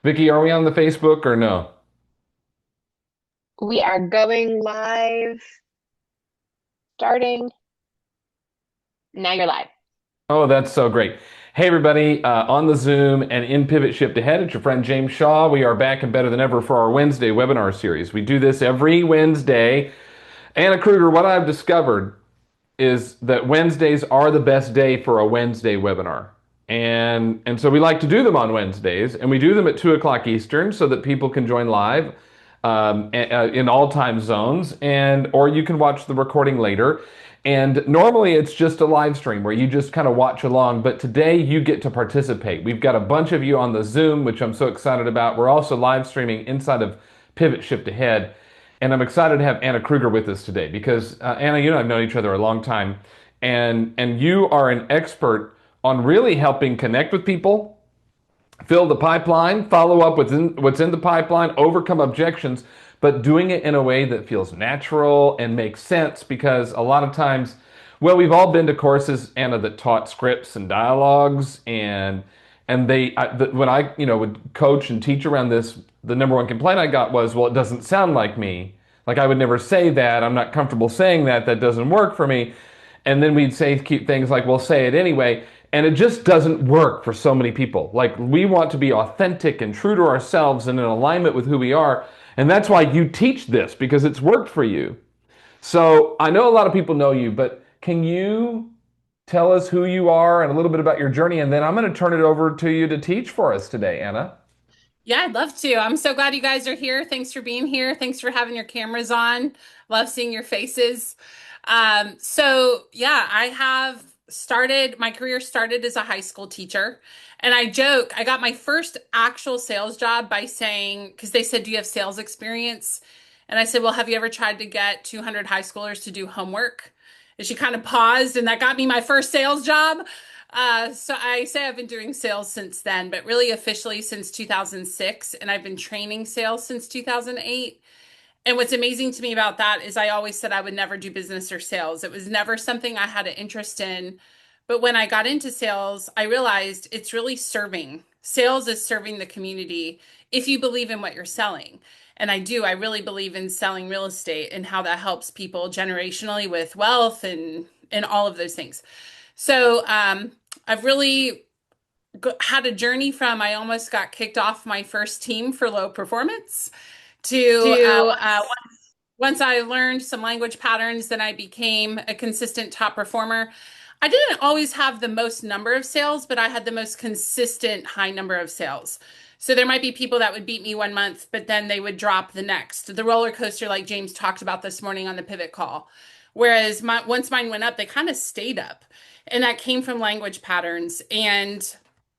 Vicky, are we on the Facebook or no? We are going live, starting. Now you're live. Oh, that's so great. Hey, everybody, on the Zoom and in Pivot Shift Ahead, it's your friend James Shaw. We are back and better than ever for our Wednesday webinar series. We do this every Wednesday. Anna Krueger, what I've discovered is that Wednesdays are the best day for a Wednesday webinar. And so we like to do them on Wednesdays, and we do them at 2 o'clock Eastern so that people can join live in all time zones, and or you can watch the recording later. And normally it's just a live stream where you just kind of watch along, but today you get to participate. We've got a bunch of you on the Zoom, which I'm so excited about. We're also live streaming inside of Pivot Shift Ahead. And I'm excited to have Anna Krueger with us today because Anna, you and I have known each other a long time, and you are an expert on really helping connect with people, fill the pipeline, follow up with what's in the pipeline, overcome objections, but doing it in a way that feels natural and makes sense because a lot of times, well, we've all been to courses, Anna, that taught scripts and dialogues and when I would coach and teach around this, the number one complaint I got was, well, it doesn't sound like me. Like I would never say that. I'm not comfortable saying that. That doesn't work for me. And then we'd say cute things like, "We'll say it anyway." And it just doesn't work for so many people. Like we want to be authentic and true to ourselves and in alignment with who we are. And that's why you teach this because it's worked for you. So I know a lot of people know you, but can you tell us who you are and a little bit about your journey? And then I'm going to turn it over to you to teach for us today, Anna. Yeah, I'd love to. I'm so glad you guys are here. Thanks for being here. Thanks for having your cameras on. Love seeing your faces. I have started, my career started as a high school teacher. And I joke, I got my first actual sales job by saying, because they said, "Do you have sales experience?" And I said, "Well, have you ever tried to get 200 high schoolers to do homework?" And she kind of paused, and that got me my first sales job. So I say I've been doing sales since then, but really officially since 2006, and I've been training sales since 2008. And what's amazing to me about that is I always said I would never do business or sales. It was never something I had an interest in. But when I got into sales, I realized it's really serving. Sales is serving the community if you believe in what you're selling. And I do. I really believe in selling real estate and how that helps people generationally with wealth and all of those things. I've really had a journey from I almost got kicked off my first team for low performance to To once I learned some language patterns, then I became a consistent top performer. I didn't always have the most number of sales, but I had the most consistent high number of sales. So there might be people that would beat me one month, but then they would drop the next. The roller coaster, like James talked about this morning on the pivot call. Whereas once mine went up, they kind of stayed up. And that came from language patterns. And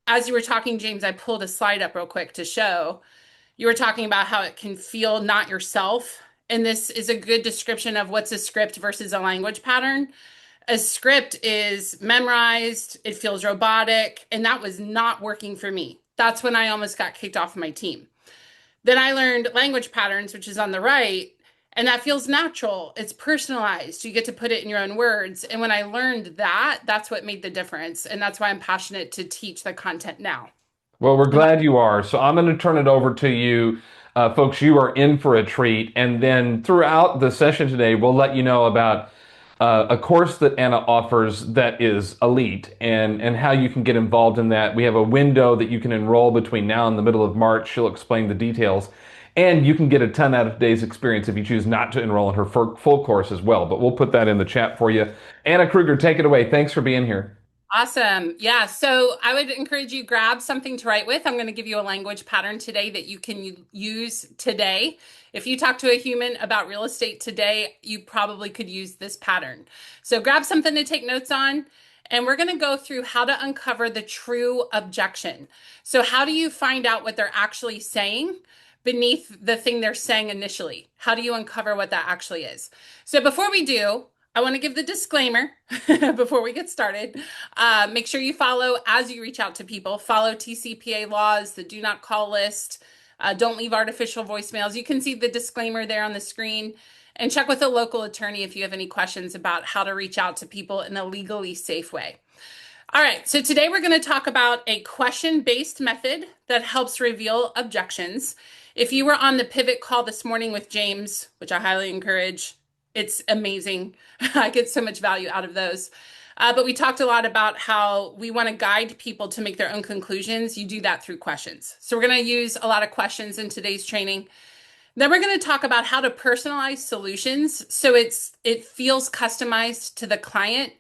as you were talking, James, I pulled a slide up real quick to show. You were talking about how it can feel not yourself. And this is a good description of what's a script versus a language pattern. A script is memorized, it feels robotic, and that was not working for me. That's when I almost got kicked off my team. Then I learned language patterns, which is on the right, and that feels natural. It's personalized. You get to put it in your own words. And when I learned that, that's what made the difference. And that's why I'm passionate to teach the content now. Well, we're glad you are. So I'm going to turn it over to you. Folks, you are in for a treat. And then throughout the session today, we'll let you know about a course that Anna offers that is elite and how you can get involved in that. We have a window that you can enroll between now and the middle of March. She'll explain the details. And you can get a ton out of today's experience if you choose not to enroll in her full course as well. But we'll put that in the chat for you. Anna Krueger, take it away. Thanks for being here. Awesome. Yeah. So I would encourage you grab something to write with. I'm going to give you a language pattern today that you can use today. If you talk to a human about real estate today, you probably could use this pattern. So grab something to take notes on. And we're going to go through how to uncover the true objection. So how do you find out what they're actually saying beneath the thing they're saying initially? How do you uncover what that actually is? So before we do, I want to give the disclaimer before we get started. Make sure you follow as you reach out to people. Follow TCPA laws, the do not call list. Don't leave artificial voicemails. You can see the disclaimer there on the screen. And check with a local attorney if you have any questions about how to reach out to people in a legally safe way. All right, so today we're going to talk about a question-based method that helps reveal objections. If you were on the pivot call this morning with James, which I highly encourage, it's amazing. I get so much value out of those. But we talked a lot about how we want to guide people to make their own conclusions. You do that through questions. So we're going to use a lot of questions in today's training. Then we're going to talk about how to personalize solutions so it feels customized to the client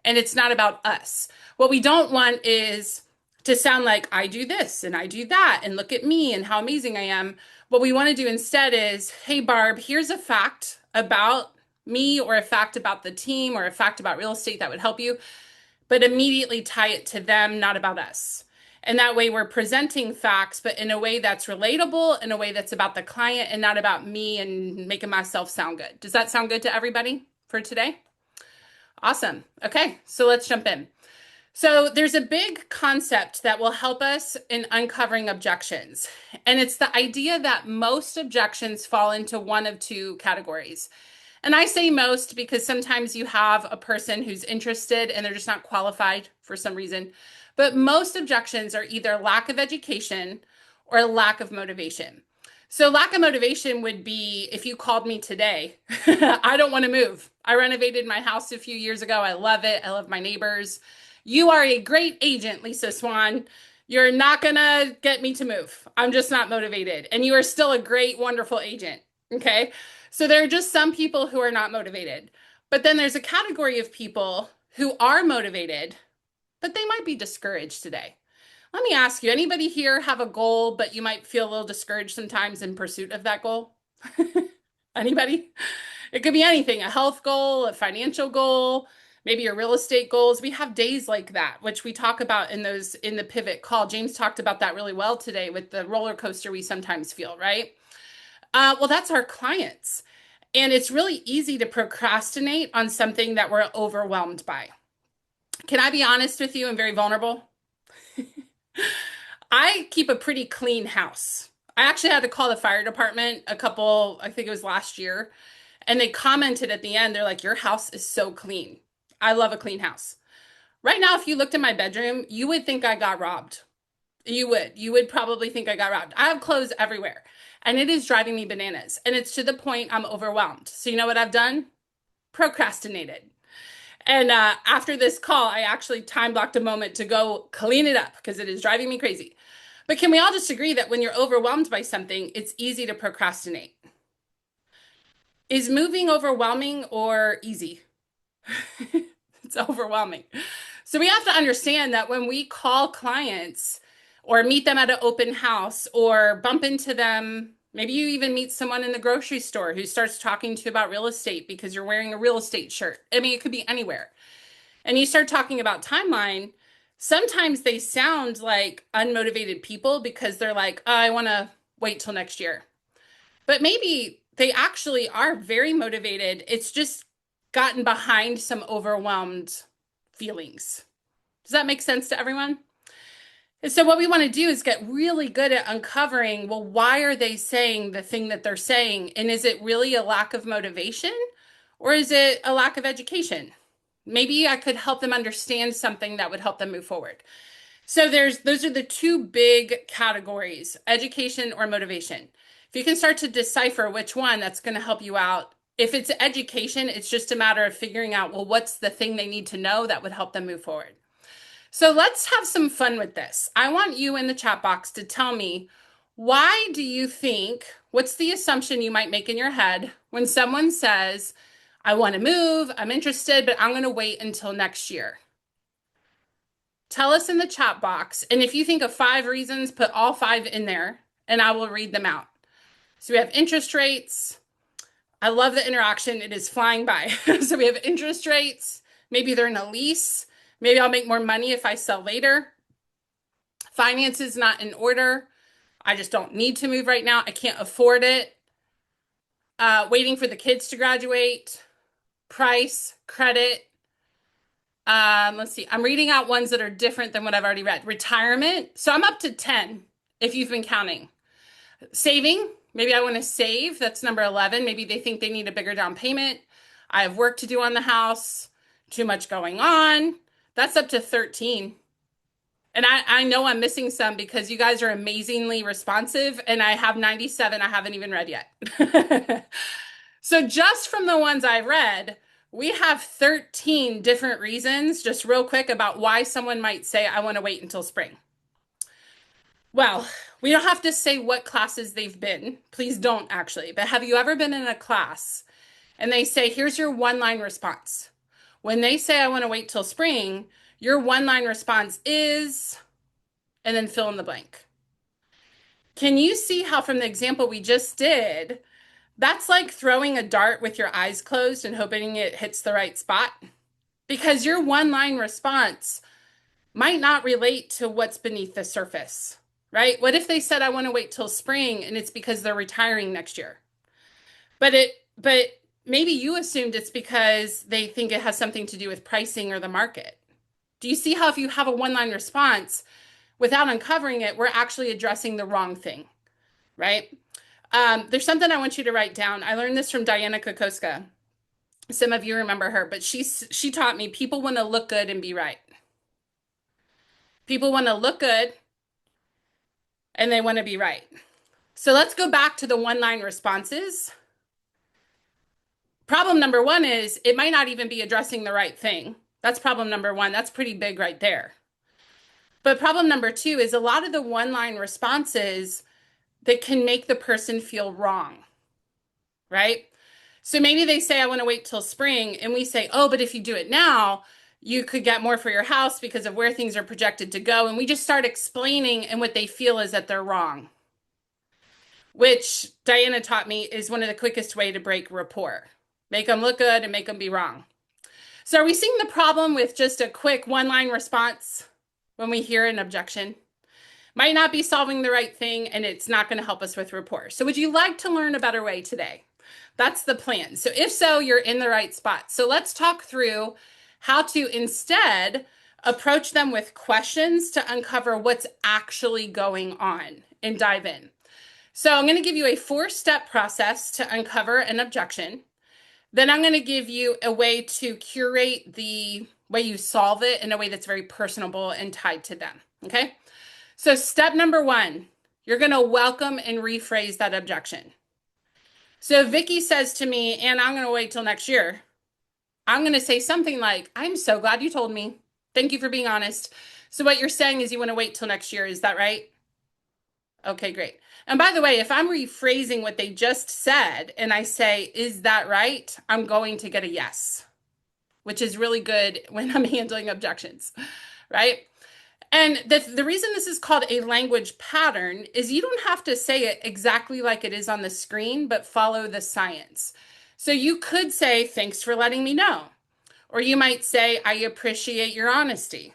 and it's not about us. What we don't want is to sound like I do this and I do that and look at me and how amazing I am. What we want to do instead is, hey, Barb, here's a fact about me or a fact about the team or a fact about real estate that would help you, but immediately tie it to them, not about us. And that way we're presenting facts, but in a way that's relatable, in a way that's about the client and not about me and making myself sound good. Does that sound good to everybody for today? Awesome. Okay, so let's jump in. So there's a big concept that will help us in uncovering objections. And it's the idea that most objections fall into one of two categories. And I say most because sometimes you have a person who's interested and they're just not qualified for some reason. But most objections are either lack of education or lack of motivation. So lack of motivation would be if you called me today, I don't want to move. I renovated my house a few years ago. I love it. I love my neighbors. You are a great agent, Lisa Swan. You're not going to get me to move. I'm just not motivated. And you are still a great, wonderful agent. Okay. So there are just some people who are not motivated. But then there's a category of people who are motivated, but they might be discouraged today. Let me ask you, anybody here have a goal, but you might feel a little discouraged sometimes in pursuit of that goal? Anybody? It could be anything, a health goal, a financial goal, maybe your real estate goals. We have days like that, which we talk about in the pivot call. James talked about that really well today with the roller coaster we sometimes feel, right? Well, that's our clients. And it's really easy to procrastinate on something that we're overwhelmed by. Can I be honest with you and very vulnerable? I keep a pretty clean house. I actually had to call the fire department I think it was last year, and they commented at the end, they're like, your house is so clean. I love a clean house. Right now, if you looked in my bedroom, you would think I got robbed. You would. You would probably think I got robbed. I have clothes everywhere, and it is driving me bananas. And it's to the point I'm overwhelmed. So you know what I've done? Procrastinated. And after this call, I actually time blocked a moment to go clean it up because it is driving me crazy. But can we all just agree that when you're overwhelmed by something, it's easy to procrastinate? Is moving overwhelming or easy? It's overwhelming. So we have to understand that when we call clients or meet them at an open house or bump into them, maybe you even meet someone in the grocery store who starts talking to you about real estate because you're wearing a real estate shirt. I mean, it could be anywhere. And you start talking about timeline, sometimes they sound like unmotivated people because they're like, oh, I want to wait till next year. But maybe they actually are very motivated. It's just gotten behind some overwhelmed feelings. Does that make sense to everyone? And so what we want to do is get really good at uncovering, well, why are they saying the thing that they're saying? And is it really a lack of motivation or is it a lack of education? Maybe I could help them understand something that would help them move forward. So those are the two big categories, education or motivation. If you can start to decipher which one, that's going to help you out. If it's education, it's just a matter of figuring out, well, what's the thing they need to know that would help them move forward. So let's have some fun with this. I want you in the chat box to tell me, why do you think, what's the assumption you might make in your head when someone says, I want to move, I'm interested, but I'm going to wait until next year? Tell us in the chat box. And if you think of 5 reasons, put all 5 in there and I will read them out. So we have interest rates. I love the interaction. It is flying by. So we have interest rates. Maybe they're in a lease. Maybe I'll make more money if I sell later. Finances not in order. I just don't need to move right now. I can't afford it. Waiting for the kids to graduate. Price, credit. Let's see. I'm reading out ones that are different than what I've already read. Retirement. So I'm up to 10 if you've been counting. Saving. Maybe I want to save. That's number 11. Maybe they think they need a bigger down payment. I have work to do on the house. Too much going on. That's up to 13. And I know I'm missing some because you guys are amazingly responsive, and I have 97 I haven't even read yet. So just from the ones I read, we have 13 different reasons, just real quick, about why someone might say, I want to wait until spring. Well, we don't have to say what classes they've been. Please don't actually. But have you ever been in a class and they say, here's your one-line response? When they say, I want to wait till spring, your one-line response is, and then fill in the blank. Can you see how from the example we just did, that's like throwing a dart with your eyes closed and hoping it hits the right spot? Because your one-line response might not relate to what's beneath the surface, right? What if they said, I want to wait till spring, and it's because they're retiring next year? But maybe you assumed it's because they think it has something to do with pricing or the market. Do you see how if you have a one-line response, without uncovering it, we're actually addressing the wrong thing, right? There's something I want you to write down. I learned this from Diana Kokoska. Some of you remember her, but she taught me people want to look good and be right. People want to look good and they want to be right. So let's go back to the one-line responses. Problem number one is it might not even be addressing the right thing. That's problem number one. That's pretty big right there. But problem number two is a lot of the one-line responses that can make the person feel wrong, right? So maybe they say, I want to wait till spring. And we say, oh, but if you do it now, you could get more for your house because of where things are projected to go. And we just start explaining, and what they feel is that they're wrong, which Diana taught me is one of the quickest way to break rapport. Make them look good and make them be wrong. So are we seeing the problem with just a quick one-line response when we hear an objection? Might not be solving the right thing, and it's not going to help us with rapport. So would you like to learn a better way today? That's the plan. So if so, you're in the right spot. So let's talk through how to instead approach them with questions to uncover what's actually going on and dive in. So I'm going to give you a 4-step process to uncover an objection. Then I'm going to give you a way to curate the way you solve it in a way that's very personable and tied to them. Okay? So step number 1, you're going to welcome and rephrase that objection. So if Vicky says to me, Anna, I'm going to wait till next year, I'm going to say something like, I'm so glad you told me. Thank you for being honest. So what you're saying is you want to wait till next year. Is that right? Okay, great. And by the way, if I'm rephrasing what they just said and I say, is that right? I'm going to get a yes, which is really good when I'm handling objections, right? And the reason this is called a language pattern is you don't have to say it exactly like it is on the screen, but follow the science. So you could say, thanks for letting me know. Or you might say, I appreciate your honesty.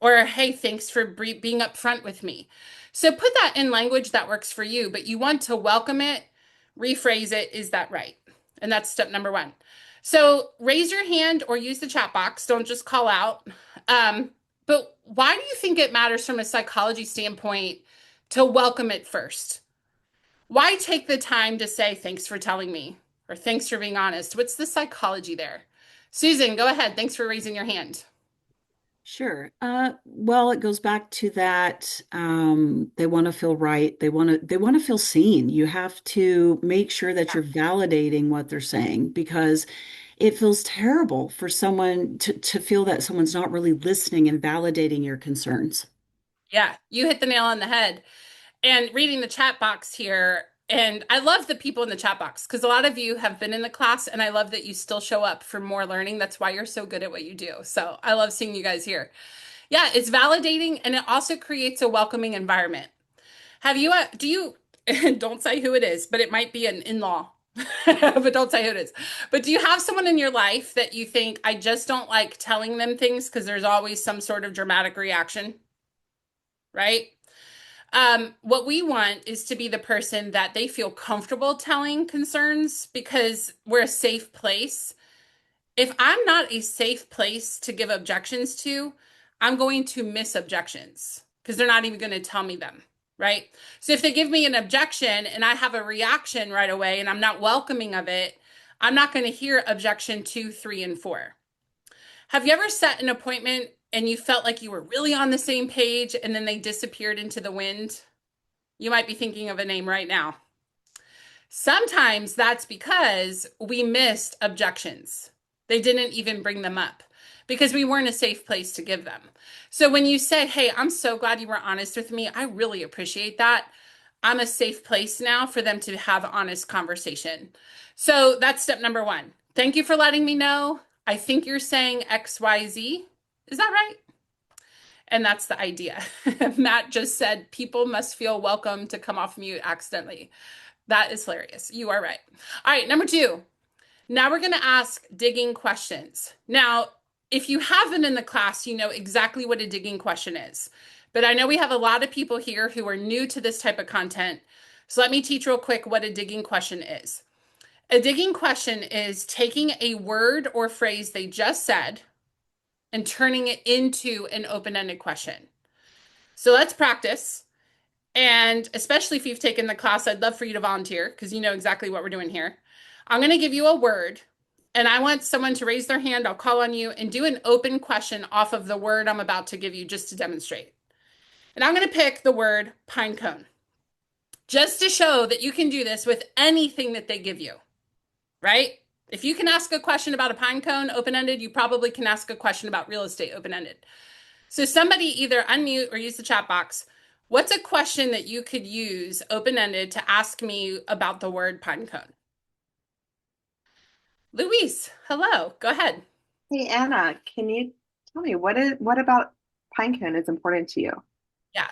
Or, hey, thanks for being upfront with me. So put that in language that works for you, but you want to welcome it, rephrase it, is that right? And that's step number 1. So raise your hand or use the chat box. Don't just call out. But why do you think it matters from a psychology standpoint to welcome it first? Why take the time to say, thanks for telling me, or thanks for being honest? What's the psychology there? Susan, go ahead. Thanks for raising your hand. Sure. Well, it goes back to that they want to feel right. They want to feel seen. You have to make sure that you're validating what they're saying because it feels terrible for someone to feel that someone's not really listening and validating your concerns. Yeah, you hit the nail on the head. And reading the chat box here, and I love the people in the chat box because a lot of you have been in the class, and I love that you still show up for more learning. That's why you're so good at what you do. So I love seeing you guys here. Yeah, it's validating, and it also creates a welcoming environment. Have you, do you, don't say who it is, but it might be an in-law, but don't say who it is. But do you have someone in your life that you think, I just don't like telling them things because there's always some sort of dramatic reaction, right? What we want is to be the person that they feel comfortable telling concerns because we're a safe place. If I'm not a safe place to give objections to, I'm going to miss objections because they're not even going to tell me them, right? So if they give me an objection and I have a reaction right away and I'm not welcoming of it, I'm not going to hear objection 2, 3, and 4. Have you ever set an appointment and you felt like you were really on the same page and then they disappeared into the wind? You might be thinking of a name right now. Sometimes that's because we missed objections. They didn't even bring them up because we weren't a safe place to give them. So when you say, hey, I'm so glad you were honest with me, I really appreciate that. I'm a safe place now for them to have honest conversation. So that's step number one. Thank you for letting me know. I think you're saying XYZ. Is that right? And that's the idea. Matt just said people must feel welcome to come off mute accidentally. That is hilarious. You are right. All right, number two. Now we're going to ask digging questions. Now, if you have them in the class, you know exactly what a digging question is. But I know we have a lot of people here who are new to this type of content. So let me teach real quick what a digging question is. A digging question is taking a word or phrase they just said and turning it into an open-ended question. So let's practice. And especially if you've taken the class, I'd love for you to volunteer because you know exactly what we're doing here. I'm going to give you a word and I want someone to raise their hand. I'll call on you and do an open question off of the word I'm about to give you just to demonstrate. And I'm going to pick the word pine cone just to show that you can do this with anything that they give you, right? If you can ask a question about a pine cone open-ended, you probably can ask a question about real estate open-ended. So somebody either unmute or use the chat box. What's a question that you could use open-ended to ask me about the word pine cone? Luis, hello, go ahead. Hey Anna, can you tell me what about pinecone is important to you? Yeah.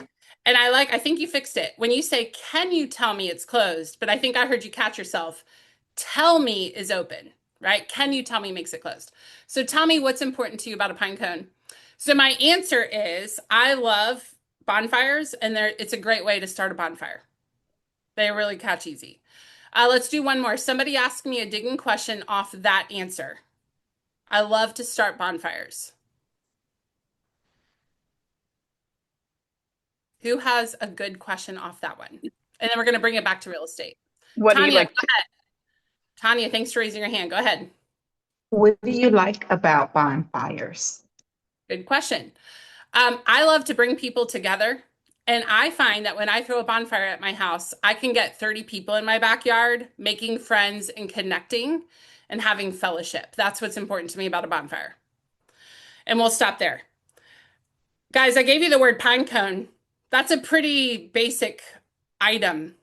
And I think you fixed it. When you say, can you tell me it's closed? But I think I heard you catch yourself. Tell me is open, right? Can you tell me makes it closed. So tell me what's important to you about a pine cone. So my answer is I love bonfires and it's a great way to start a bonfire. They really catch easy. Let's do one more. Somebody asked me a digging question off that answer. I love to start bonfires. Who has a good question off that one? And then we're going to bring it back to real estate. What do you Tanya, like? go ahead. Tanya, thanks for raising your hand. Go ahead. What do you like about bonfires? Good question. I love to bring people together. And I find that when I throw a bonfire at my house, I can get 30 people in my backyard making friends and connecting and having fellowship. That's what's important to me about a bonfire. And we'll stop there. Guys, I gave you the word pine cone. That's a pretty basic item.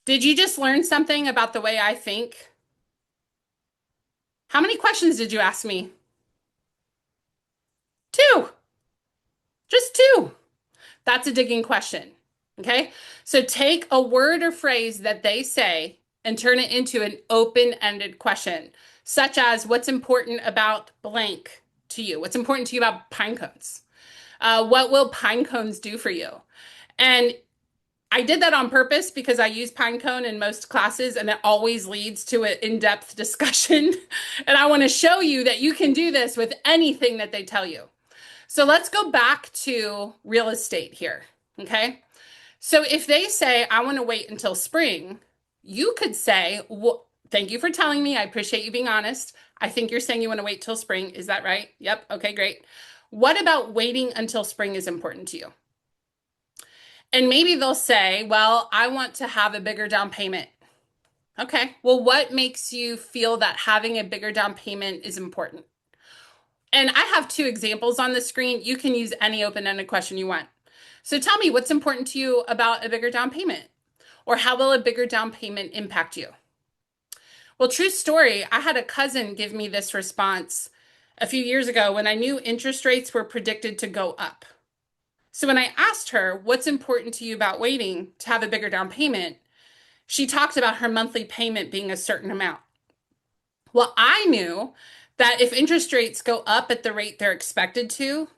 Did you just learn something about the way I think? How many questions did you ask me? Two. Just two. That's a digging question. Okay. So take a word or phrase that they say and turn it into an open-ended question, such as what's important about blank to you? What's important to you about pine cones? What will pine cones do for you? And I did that on purpose because I use pine cone in most classes and it always leads to an in-depth discussion. And I want to show you that you can do this with anything that they tell you. So let's go back to real estate here, okay? So if they say, I want to wait until spring, you could say, well, thank you for telling me. I appreciate you being honest. I think you're saying you want to wait till spring. Is that right? Yep. Okay, great. What about waiting until spring is important to you? And maybe they'll say, well, I want to have a bigger down payment. Okay, well, what makes you feel that having a bigger down payment is important? And I have two examples on the screen. You can use any open-ended question you want. So tell me what's important to you about a bigger down payment, or how will a bigger down payment impact you? Well, true story, I had a cousin give me this response a few years ago when I knew interest rates were predicted to go up. So when I asked her, what's important to you about waiting to have a bigger down payment, she talked about her monthly payment being a certain amount. Well, I knew that if interest rates go up at the rate they're expected to,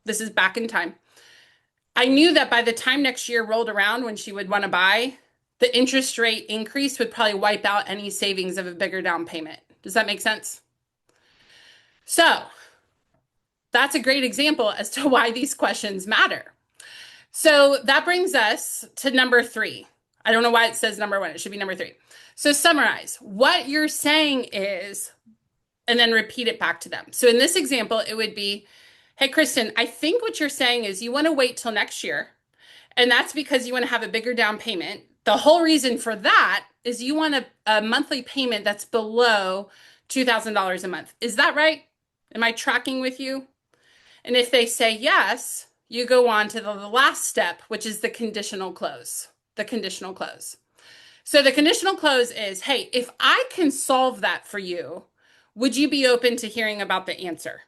this is back in time, I knew that by the time next year rolled around when she would want to buy, the interest rate increase would probably wipe out any savings of a bigger down payment. Does that make sense? So that's a great example as to why these questions matter. So that brings us to number 3. I don't know why it says number 1. It should be number 3. So summarize. What you're saying is, and then repeat it back to them. So in this example, it would be, Hey, Kristen, I think what you're saying is you want to wait till next year, and that's because you want to have a bigger down payment. The whole reason for that is you want a monthly payment that's below $2,000 a month. Is that right? Am I tracking with you? And if they say yes, you go on to the last step, which is the conditional close. The conditional close. So the conditional close is, hey, if I can solve that for you, would you be open to hearing about the answer?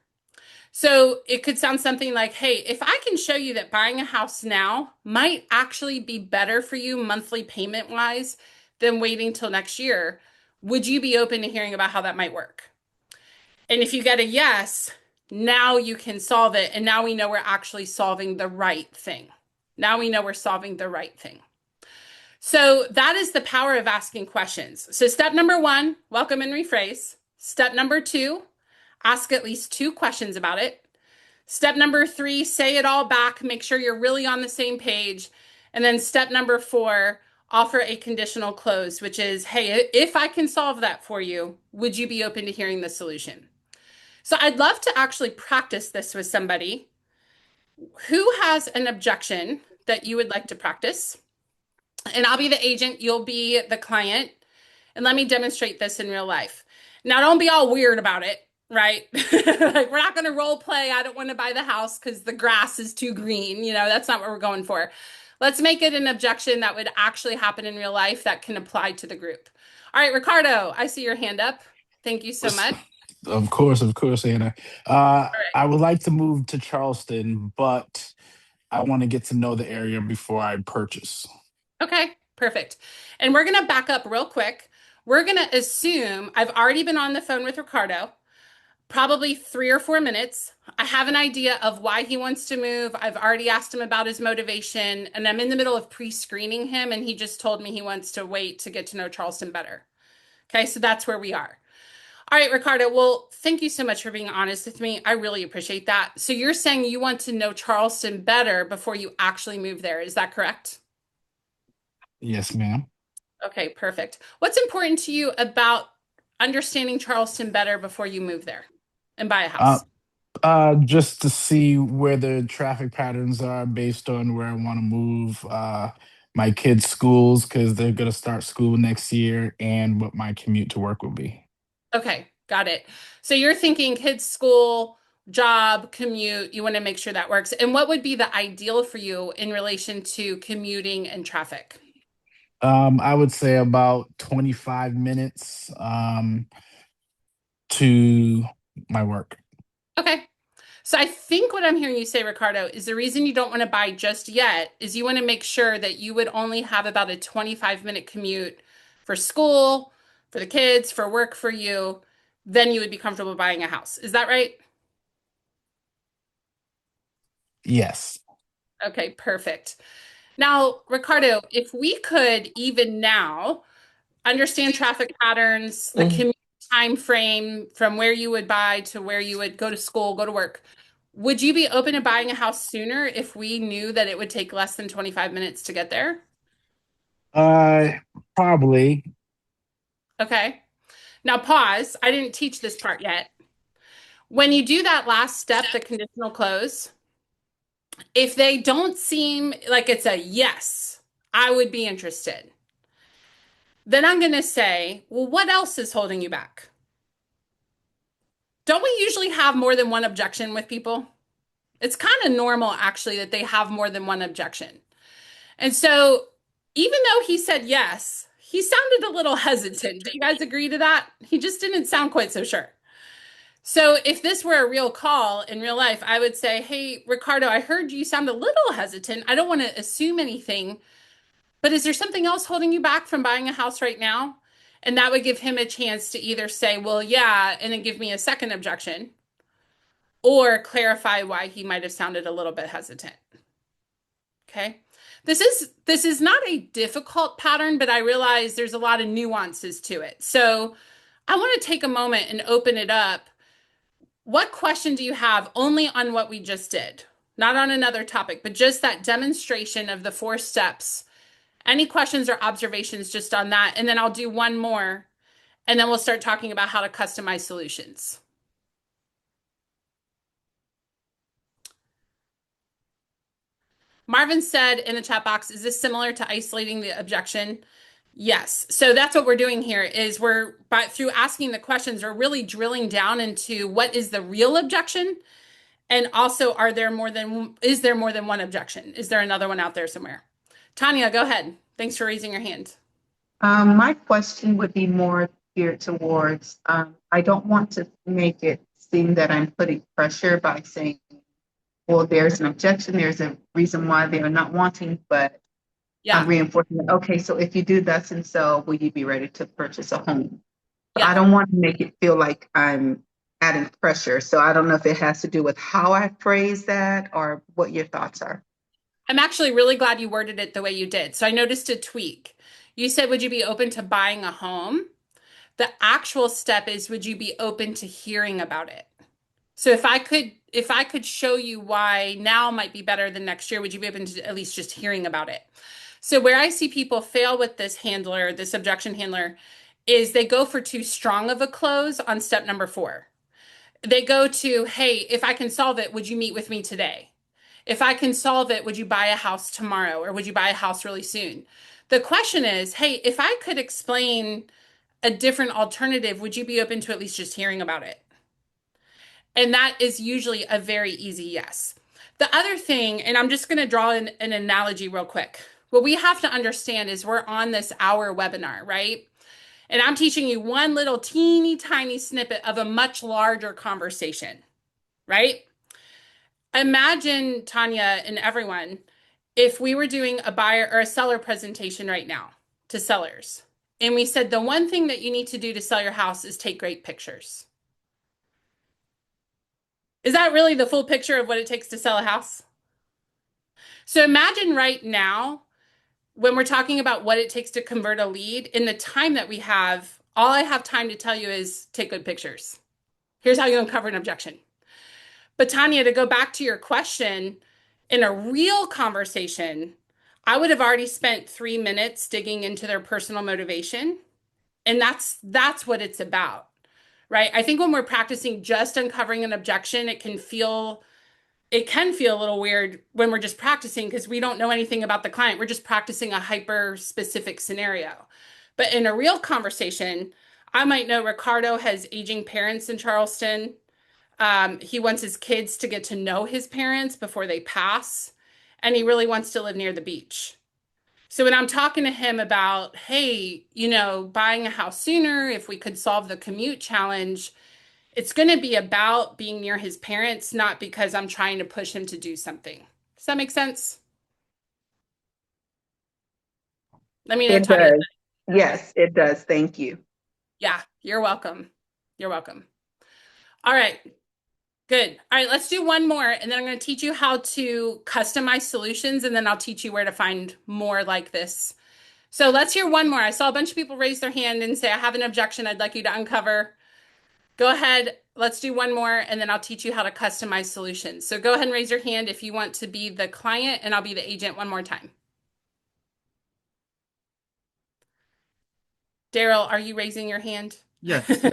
So it could sound something like, hey, if I can show you that buying a house now might actually be better for you monthly payment wise than waiting till next year, would you be open to hearing about how that might work? And if you get a yes, now you can solve it. And now we know we're actually solving the right thing. Now we know we're solving the right thing. So that is the power of asking questions. So step number one, welcome and rephrase. Step number two, ask at least 2 questions about it. Step number 3, say it all back, make sure you're really on the same page. And then step number 4, offer a conditional close, which is, hey, if I can solve that for you, would you be open to hearing the solution? So I'd love to actually practice this with somebody who has an objection that you would like to practice. And I'll be the agent, you'll be the client. And let me demonstrate this in real life. Now, don't be all weird about it, right? Like, we're not going to role play. I don't want to buy the house because the grass is too green. That's not what we're going for. Let's make it an objection that would actually happen in real life that can apply to the group. All right, Ricardo, I see your hand up. Thank you so much. Of course, Anna. I would like to move to Charleston, but I want to get to know the area before I purchase. Okay, perfect. And we're going to back up real quick. We're going to assume I've already been on the phone with Ricardo, probably 3 or 4 minutes. I have an idea of why he wants to move. I've already asked him about his motivation, and I'm in the middle of pre-screening him, and he just told me he wants to wait to get to know Charleston better. Okay, so that's where we are. All right, Ricardo, well, thank you so much for being honest with me. I really appreciate that. So you're saying you want to know Charleston better before you actually move there. Is that correct? Yes, ma'am. Okay, perfect. What's important to you about understanding Charleston better before you move there and buy a Uh, house? just to see where the traffic patterns are based on where I want to move. My kids' schools because they're gonna start school next year, and what my commute to work will be. Okay, got it. So you're thinking kids' school, job, commute, you want to make sure that works. And what would be the ideal for you in relation to commuting and traffic? I would say about 25 minutes to my work. Okay. So I think what I'm hearing you say, Ricardo, is the reason you don't want to buy just yet is you want to make sure that you would only have about a 25-minute commute for school, for the kids, for work for you. Then you would be comfortable buying a house. Is that right? Yes. Okay, perfect. Now, Ricardo, if we could even now understand traffic patterns, the commute time frame from where you would buy to where you would go to school, go to work, would you be open to buying a house sooner if we knew that it would take less than 25 minutes to get there? Uh, Probably. Okay. Now pause. I didn't teach this part yet. When you do that last step, the conditional close, if they don't seem like it's a yes, I would be interested. Then I'm going to say, well, what else is holding you back? Don't we usually have more than one objection with people? It's kind of normal, actually, that they have more than one objection. And so, even though he said yes, he sounded a little hesitant. Do you guys agree to that? He just didn't sound quite so sure. So, if this were a real call in real life, I would say, hey, Ricardo, I heard you sound a little hesitant. I don't want to assume anything, but is there something else holding you back from buying a house right now? And that would give him a chance to either say, well, yeah, and then give me a second objection, or clarify why he might have sounded a little bit hesitant. Okay. This is not a difficult pattern, but I realize there's a lot of nuances to it. So I want to take a moment and open it up. What question do you have only on what we just did? Not on another topic, but just that demonstration of the 4 steps. Any questions or observations just on that? And then I'll do one more, and then we'll start talking about how to customize solutions. Marvin said in the chat box, is this similar to isolating the objection? Yes. So that's what we're doing here is through asking the questions, we're really drilling down into what is the real objection? And also, is there more than one objection? Is there another one out there somewhere? Tanya, go ahead. Thanks for raising your hand. My question would be more geared towards, I don't want to make it seem that I'm putting pressure by saying, well, there's an objection, there's a reason why they are not wanting, but I'm Yeah. reinforcing that, okay, so if you do thus and so, will you be ready to purchase a home? So I Yeah. don't want to make it feel like I'm adding pressure. So I don't know if it has to do with how I phrase that or what your thoughts are. I'm actually really glad you worded it the way you did. So I noticed a tweak. You said, would you be open to buying a home? The actual step is, would you be open to hearing about it? So if I could show you why now might be better than next year, would you be open to at least just hearing about it? So where I see people fail with this objection handler, is they go for too strong of a close on step number 4. They go to, hey, if I can solve it, would you meet with me today? If I can solve it, would you buy a house tomorrow or would you buy a house really soon? The question is, hey, if I could explain a different alternative, would you be open to at least just hearing about it? And that is usually a very easy yes. The other thing, and I'm just going to draw an analogy real quick. What we have to understand is we're on this hour webinar, right? And I'm teaching you one little teeny tiny snippet of a much larger conversation, right? Imagine, Tanya and everyone, if we were doing a buyer or a seller presentation right now to sellers, and we said the one thing that you need to do to sell your house is take great pictures. Is that really the full picture of what it takes to sell a house? So imagine right now, when we're talking about what it takes to convert a lead, in the time that we have, all I have time to tell you is take good pictures. Here's how you uncover an objection. But Tanya, to go back to your question, in a real conversation, I would have already spent 3 minutes digging into their personal motivation. And that's what it's about, right? I think when we're practicing just uncovering an objection, it can feel a little weird when we're just practicing because we don't know anything about the client. We're just practicing a hyper specific scenario. But in a real conversation, I might know Ricardo has aging parents in Charleston. He wants his kids to get to know his parents before they pass, and he really wants to live near the beach. So when I'm talking to him about, hey, buying a house sooner, if we could solve the commute challenge, it's going to be about being near his parents, not because I'm trying to push him to do something. Does that make sense? Let me know, It Tanya. does. Yes, it does. Thank you. Yeah, you're welcome. You're welcome. All right. Good. All right, let's do one more, and then I'm going to teach you how to customize solutions, and then I'll teach you where to find more like this. So let's hear one more. I saw a bunch of people raise their hand and say, I have an objection I'd like you to uncover. Go ahead. Let's do one more, and then I'll teach you how to customize solutions. So go ahead and raise your hand if you want to be the client, and I'll be the agent one more time. Daryl, are you raising your hand? Yes,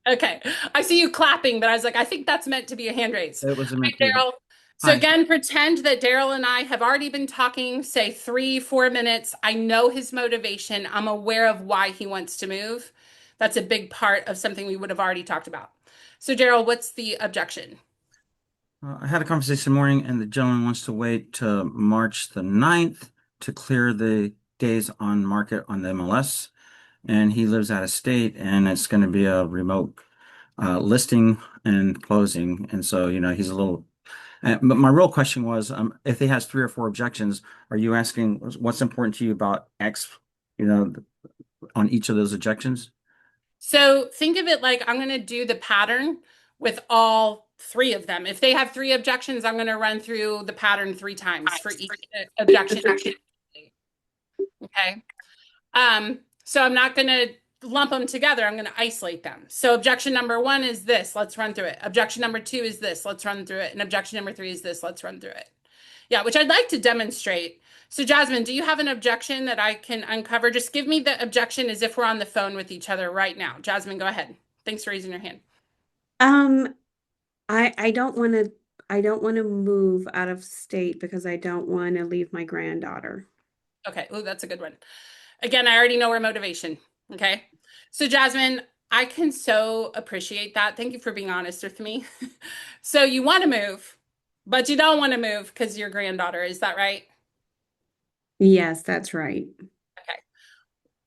Okay. I see you clapping, but I was like, I think that's meant to be a hand raise. it was All meant right, to be. Daryl. So Hi. again, pretend that Daryl and I have already been talking, say 3-4 minutes. I know his motivation. I'm aware of why he wants to move. That's a big part of something we would have already talked about. So Daryl, what's the objection? I had a conversation this morning, and the gentleman wants to wait to March the 9th to clear the days on market on the MLS. And he lives out of state, and it's going to be a remote listing and closing. And so, he's a little. But my real question was, if he has 3 or 4 objections, are you asking what's important to you about X, you know, on each of those objections? So think of it like I'm going to do the pattern with all 3 of them. If they have 3 objections, I'm going to run through the pattern 3 times for each objection. Okay. So I'm not going to lump them together. I'm going to isolate them. So objection number 1 is this. Let's run through it. Objection number 2 is this. Let's run through it. And objection number 3 is this. Let's run through it. Yeah, which I'd like to demonstrate. So Jasmine, do you have an objection that I can uncover? Just give me the objection as if we're on the phone with each other right now. Jasmine, go ahead. Thanks for raising your hand. Um, I don't want to I don't want to move out of state because I don't want to leave my granddaughter. Okay. Oh, that's a good one. Again, I already know her motivation. Okay. So, Jasmine, I can so appreciate that. Thank you for being honest with me. So, you want to move, but you don't want to move because your granddaughter. Is that right? Yes, that's right. Okay.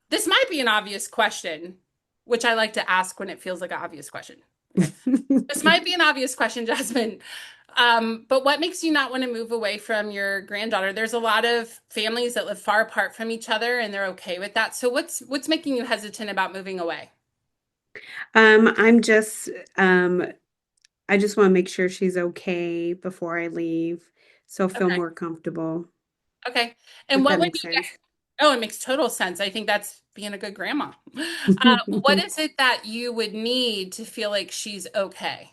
This might be an obvious question, which I like to ask when it feels like an obvious question. Okay. This might be an obvious question, Jasmine. But what makes you not want to move away from your granddaughter? There's a lot of families that live far apart from each other and they're okay with that. So what's making you hesitant about moving away? I'm just I just want to make sure she's okay before I leave, so I feel Okay. more comfortable, Okay. And if what that would makes you get? sense. Oh, it makes total sense. I think that's being a good grandma. What is it that you would need to feel like she's okay?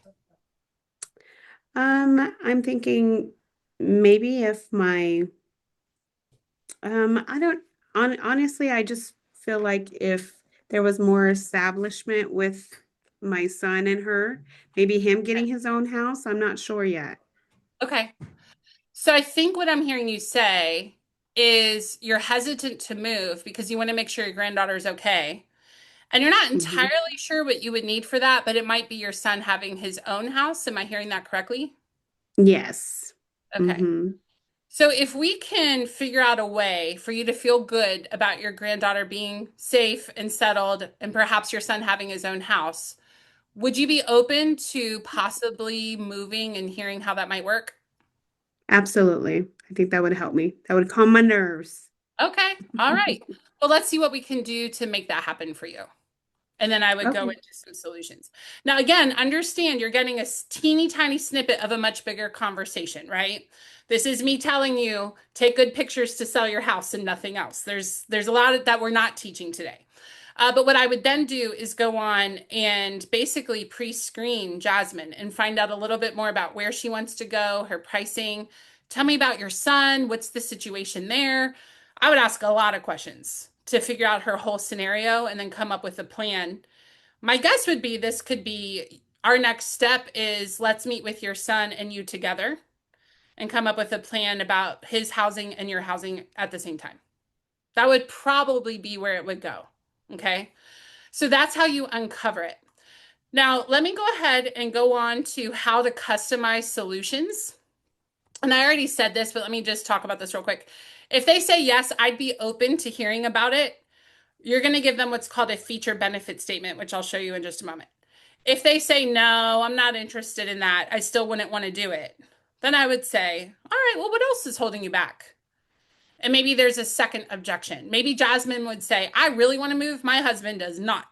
I'm thinking maybe if my I don't honestly, I just feel like if there was more establishment with my son and her, maybe him getting his own house, I'm not sure yet. Okay. So I think what I'm hearing you say is you're hesitant to move because you want to make sure your granddaughter is okay. And you're not Hmm. entirely sure what you would need for that, but it might be your son having his own house. Am I hearing that correctly? Yes. Okay. Hmm. So if we can figure out a way for you to feel good about your granddaughter being safe and settled and perhaps your son having his own house, would you be open to possibly moving and hearing how that might work? Absolutely. I think that would help me. That would calm my nerves. Okay. All right. Well, let's see what we can do to make that happen for you. And then I would go Okay. into some solutions. Now, again, understand you're getting a teeny tiny snippet of a much bigger conversation, right? This is me telling you take good pictures to sell your house and nothing else. There's a lot of, that we're not teaching today. But what I would then do is go on and basically pre-screen Jasmine and find out a little bit more about where she wants to go, her pricing. Tell me about your son. What's the situation there? I would ask a lot of questions to figure out her whole scenario and then come up with a plan. My guess would be this could be our next step is let's meet with your son and you together and come up with a plan about his housing and your housing at the same time. That would probably be where it would go. Okay. So that's how you uncover it. Now, let me go ahead and go on to how to customize solutions. And I already said this, but let me just talk about this real quick. If they say yes, I'd be open to hearing about it. You're going to give them what's called a feature benefit statement, which I'll show you in just a moment. If they say, no, I'm not interested in that, I still wouldn't want to do it, then I would say, all right, well, what else is holding you back? And maybe there's a second objection. Maybe Jasmine would say, I really want to move. My husband does not.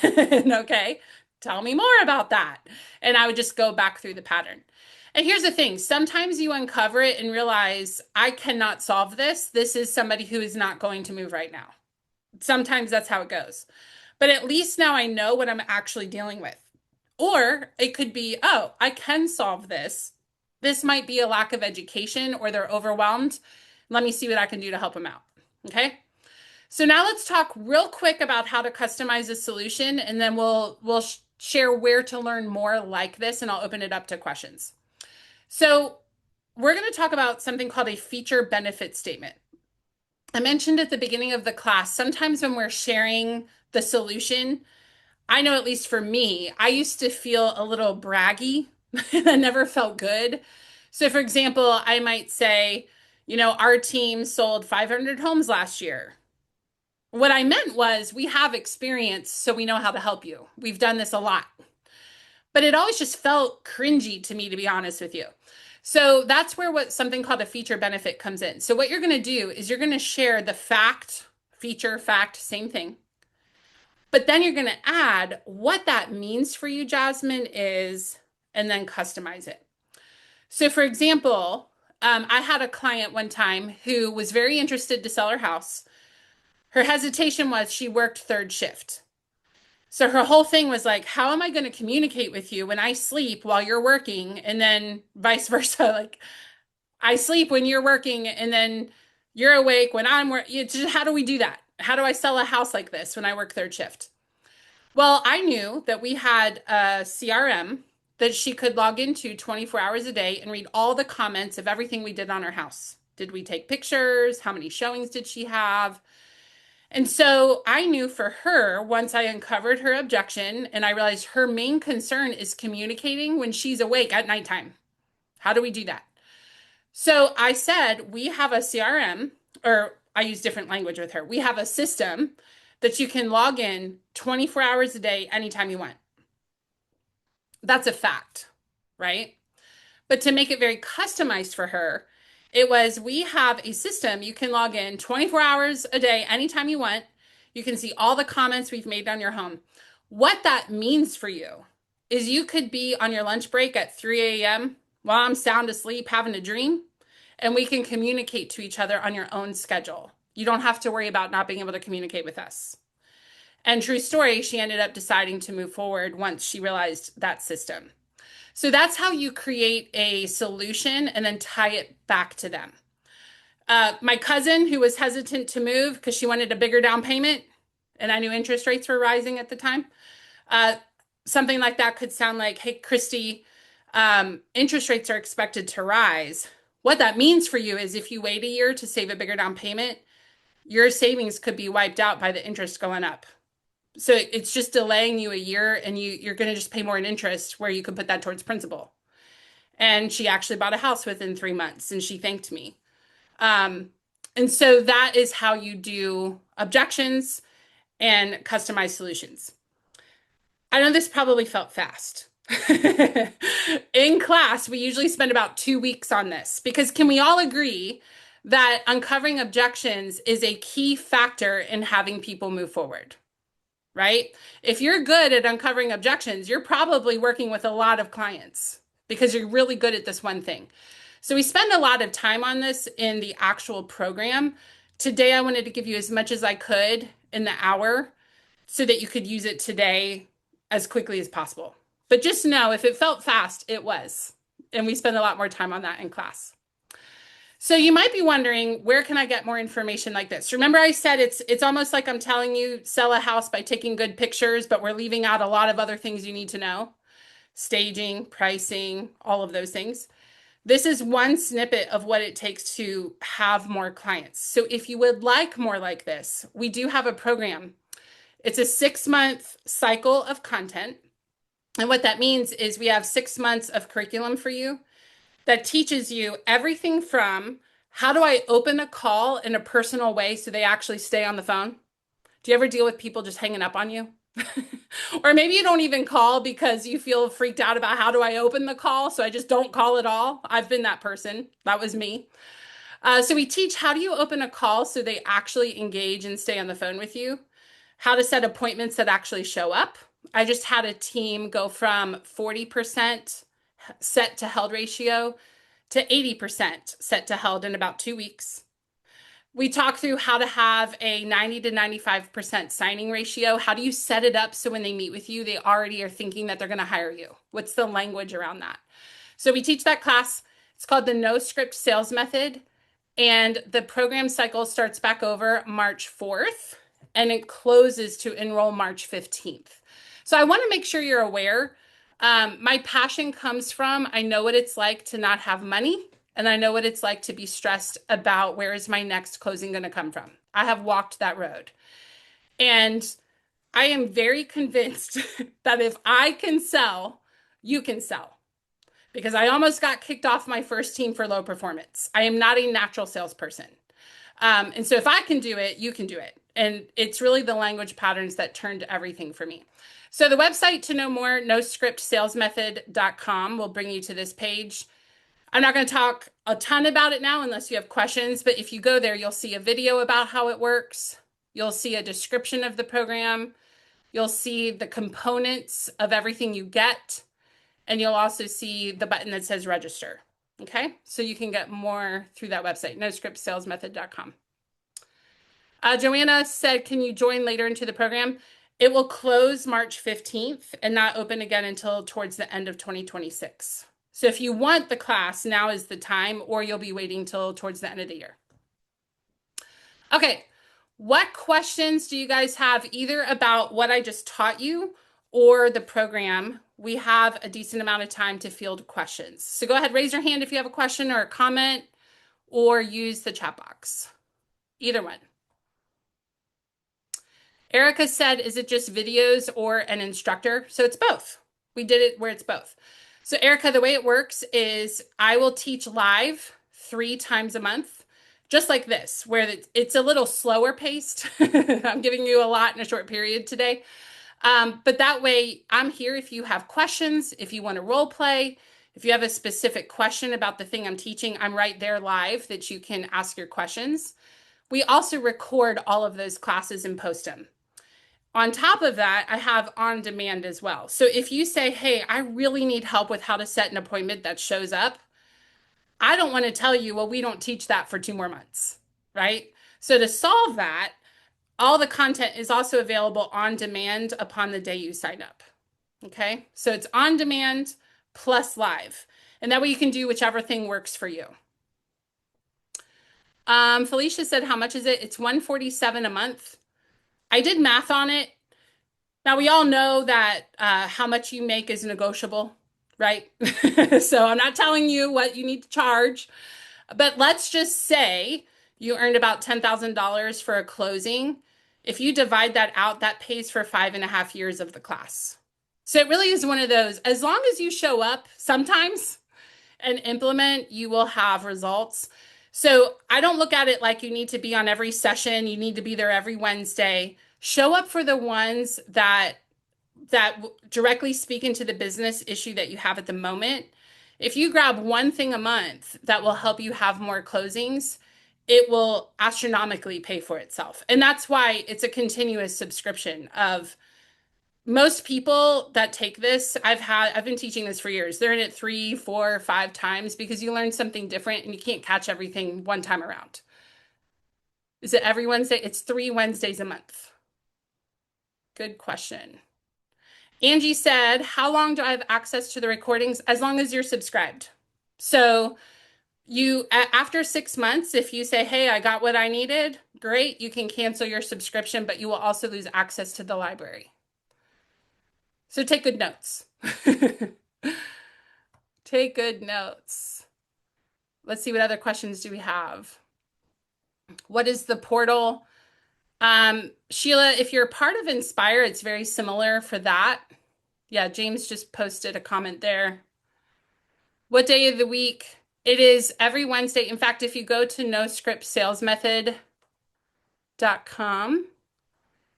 Okay, tell me more about that. And I would just go back through the pattern. And here's the thing sometimes you uncover it and realize, I cannot solve this. This is somebody who is not going to move right now. Sometimes that's how it goes. But at least now I know what I'm actually dealing with. Or it could be, oh, I can solve this. This might be a lack of education or they're overwhelmed. Let me see what I can do to help them out. Okay. So now let's talk real quick about how to customize a solution and then we'll share where to learn more like this and I'll open it up to questions. So we're going to talk about something called a feature benefit statement. I mentioned at the beginning of the class, sometimes when we're sharing the solution, I know at least for me, I used to feel a little braggy. That never felt good. So, for example, I might say, our team sold 500 homes last year. What I meant was we have experience, so we know how to help you. We've done this a lot. But it always just felt cringy to me, to be honest with you. So that's where what something called a feature benefit comes in. So what you're going to do is you're going to share the fact, feature, fact, same thing. But then you're going to add what that means for you, Jasmine, is, and then customize it. So, for example, I had a client one time who was very interested to sell her house. Her hesitation was she worked third shift. So her whole thing was like, how am I going to communicate with you when I sleep while you're working and then vice versa? Like I sleep when you're working and then you're awake when I'm working. How do we do that? How do I sell a house like this when I work third shift? Well, I knew that we had a CRM that she could log into 24 hours a day and read all the comments of everything we did on her house. Did we take pictures? How many showings did she have? And so I knew for her, once I uncovered her objection and I realized her main concern is communicating when she's awake at nighttime. How do we do that? So I said, we have a CRM, or I use different language with her. We have a system that you can log in 24 hours a day, anytime you want. That's a fact, right? But to make it very customized for her, it was, we have a system you can log in 24 hours a day, anytime you want. You can see all the comments we've made on your home. What that means for you is you could be on your lunch break at 3 a.m. while I'm sound asleep having a dream, and we can communicate to each other on your own schedule. You don't have to worry about not being able to communicate with us. And true story, she ended up deciding to move forward once she realized that system. So that's how you create a solution and then tie it back to them. My cousin, who was hesitant to move because she wanted a bigger down payment, and I knew interest rates were rising at the time, something like that could sound like, hey, Christy, interest rates are expected to rise. What that means for you is if you wait a year to save a bigger down payment, your savings could be wiped out by the interest going up. So it's just delaying you a year, and you're going to just pay more in interest where you could put that towards principal. And she actually bought a house within 3 months, and she thanked me. And so that is how you do objections and customized solutions. I know this probably felt fast. In class, we usually spend about 2 weeks on this, because can we all agree that uncovering objections is a key factor in having people move forward? Right? If you're good at uncovering objections, you're probably working with a lot of clients because you're really good at this one thing. So we spend a lot of time on this in the actual program. Today, I wanted to give you as much as I could in the hour so that you could use it today as quickly as possible. But just know, if it felt fast, it was. And we spend a lot more time on that in class. So you might be wondering, where can I get more information like this? Remember I said it's almost like I'm telling you sell a house by taking good pictures, but we're leaving out a lot of other things you need to know. Staging, pricing, all of those things. This is one snippet of what it takes to have more clients. So if you would like more like this, we do have a program. It's a 6-month cycle of content. And what that means is we have 6 months of curriculum for you that teaches you everything from, how do I open a call in a personal way so they actually stay on the phone? Do you ever deal with people just hanging up on you? Or maybe you don't even call because you feel freaked out about, how do I open the call? So I just don't call at all. I've been that person. That was me. So we teach, how do you open a call so they actually engage and stay on the phone with you? How to set appointments that actually show up. I just had a team go from 40% set to held ratio to 80% set to held in about 2 weeks. We talk through how to have a 90 to 95% signing ratio. How do you set it up so when they meet with you, they already are thinking that they're going to hire you? What's the language around that? So we teach that class. It's called the No Script Sales Method. And the program cycle starts back over March 4th, and it closes to enroll March 15th. So I want to make sure you're aware. My passion comes from, I know what it's like to not have money, and I know what it's like to be stressed about, where is my next closing going to come from? I have walked that road. And I am very convinced that if I can sell, you can sell. Because I almost got kicked off my first team for low performance. I am not a natural salesperson. And so if I can do it, you can do it. And it's really the language patterns that turned everything for me. So the website to know more, noscriptsalesmethod.com, will bring you to this page. I'm not going to talk a ton about it now unless you have questions, but if you go there, you'll see a video about how it works. You'll see a description of the program. You'll see the components of everything you get. And you'll also see the button that says register. Okay, so you can get more through that website, noscriptsalesmethod.com. Joanna said, can you join later into the program? It will close March 15th and not open again until towards the end of 2026. So if you want the class, now is the time, or you'll be waiting till towards the end of the year. Okay, what questions do you guys have, either about what I just taught you or the program, we have a decent amount of time to field questions. So go ahead, raise your hand if you have a question or a comment, or use the chat box. Either one. Erica said, is it just videos or an instructor? So it's both. We did it where it's both. So Erica, the way it works is I will teach live 3 times a month, just like this, where it's a little slower paced. I'm giving you a lot in a short period today. But that way I'm here if you have questions, if you want to role play, if you have a specific question about the thing I'm teaching, I'm right there live that you can ask your questions. We also record all of those classes and post them. On top of that, I have on demand as well. So if you say, hey, I really need help with how to set an appointment that shows up, I don't want to tell you, well, we don't teach that for 2 more months, right? So to solve that, all the content is also available on demand upon the day you sign up. Okay, so it's on demand plus live. And that way you can do whichever thing works for you. Felicia said, how much is it? It's $147 a month. I did math on it. Now we all know that how much you make is negotiable, right? So I'm not telling you what you need to charge, but let's just say you earned about $10,000 for a closing. If you divide that out, that pays for 5.5 years of the class. So it really is one of those, as long as you show up sometimes and implement, you will have results. So I don't look at it like you need to be on every session, you need to be there every Wednesday. Show up for the ones that directly speak into the business issue that you have at the moment. If you grab one thing a month that will help you have more closings, it will astronomically pay for itself. And that's why it's a continuous subscription of most people that take this. I've been teaching this for years. They're in it 3, 4, 5 times because you learn something different and you can't catch everything one time around. Is it every Wednesday? It's 3 Wednesdays a month. Good question. Angie said, how long do I have access to the recordings? As long as you're subscribed. So you, after 6 months, if you say, hey, I got what I needed, great, you can cancel your subscription, but you will also lose access to the library. So take good notes. Take good notes. Let's see, what other questions do we have? What is the portal? Sheila, if you're part of Inspire, it's very similar for that. Yeah, James just posted a comment there. What day of the week? It is every Wednesday. In fact, if you go to noscriptsalesmethod.com,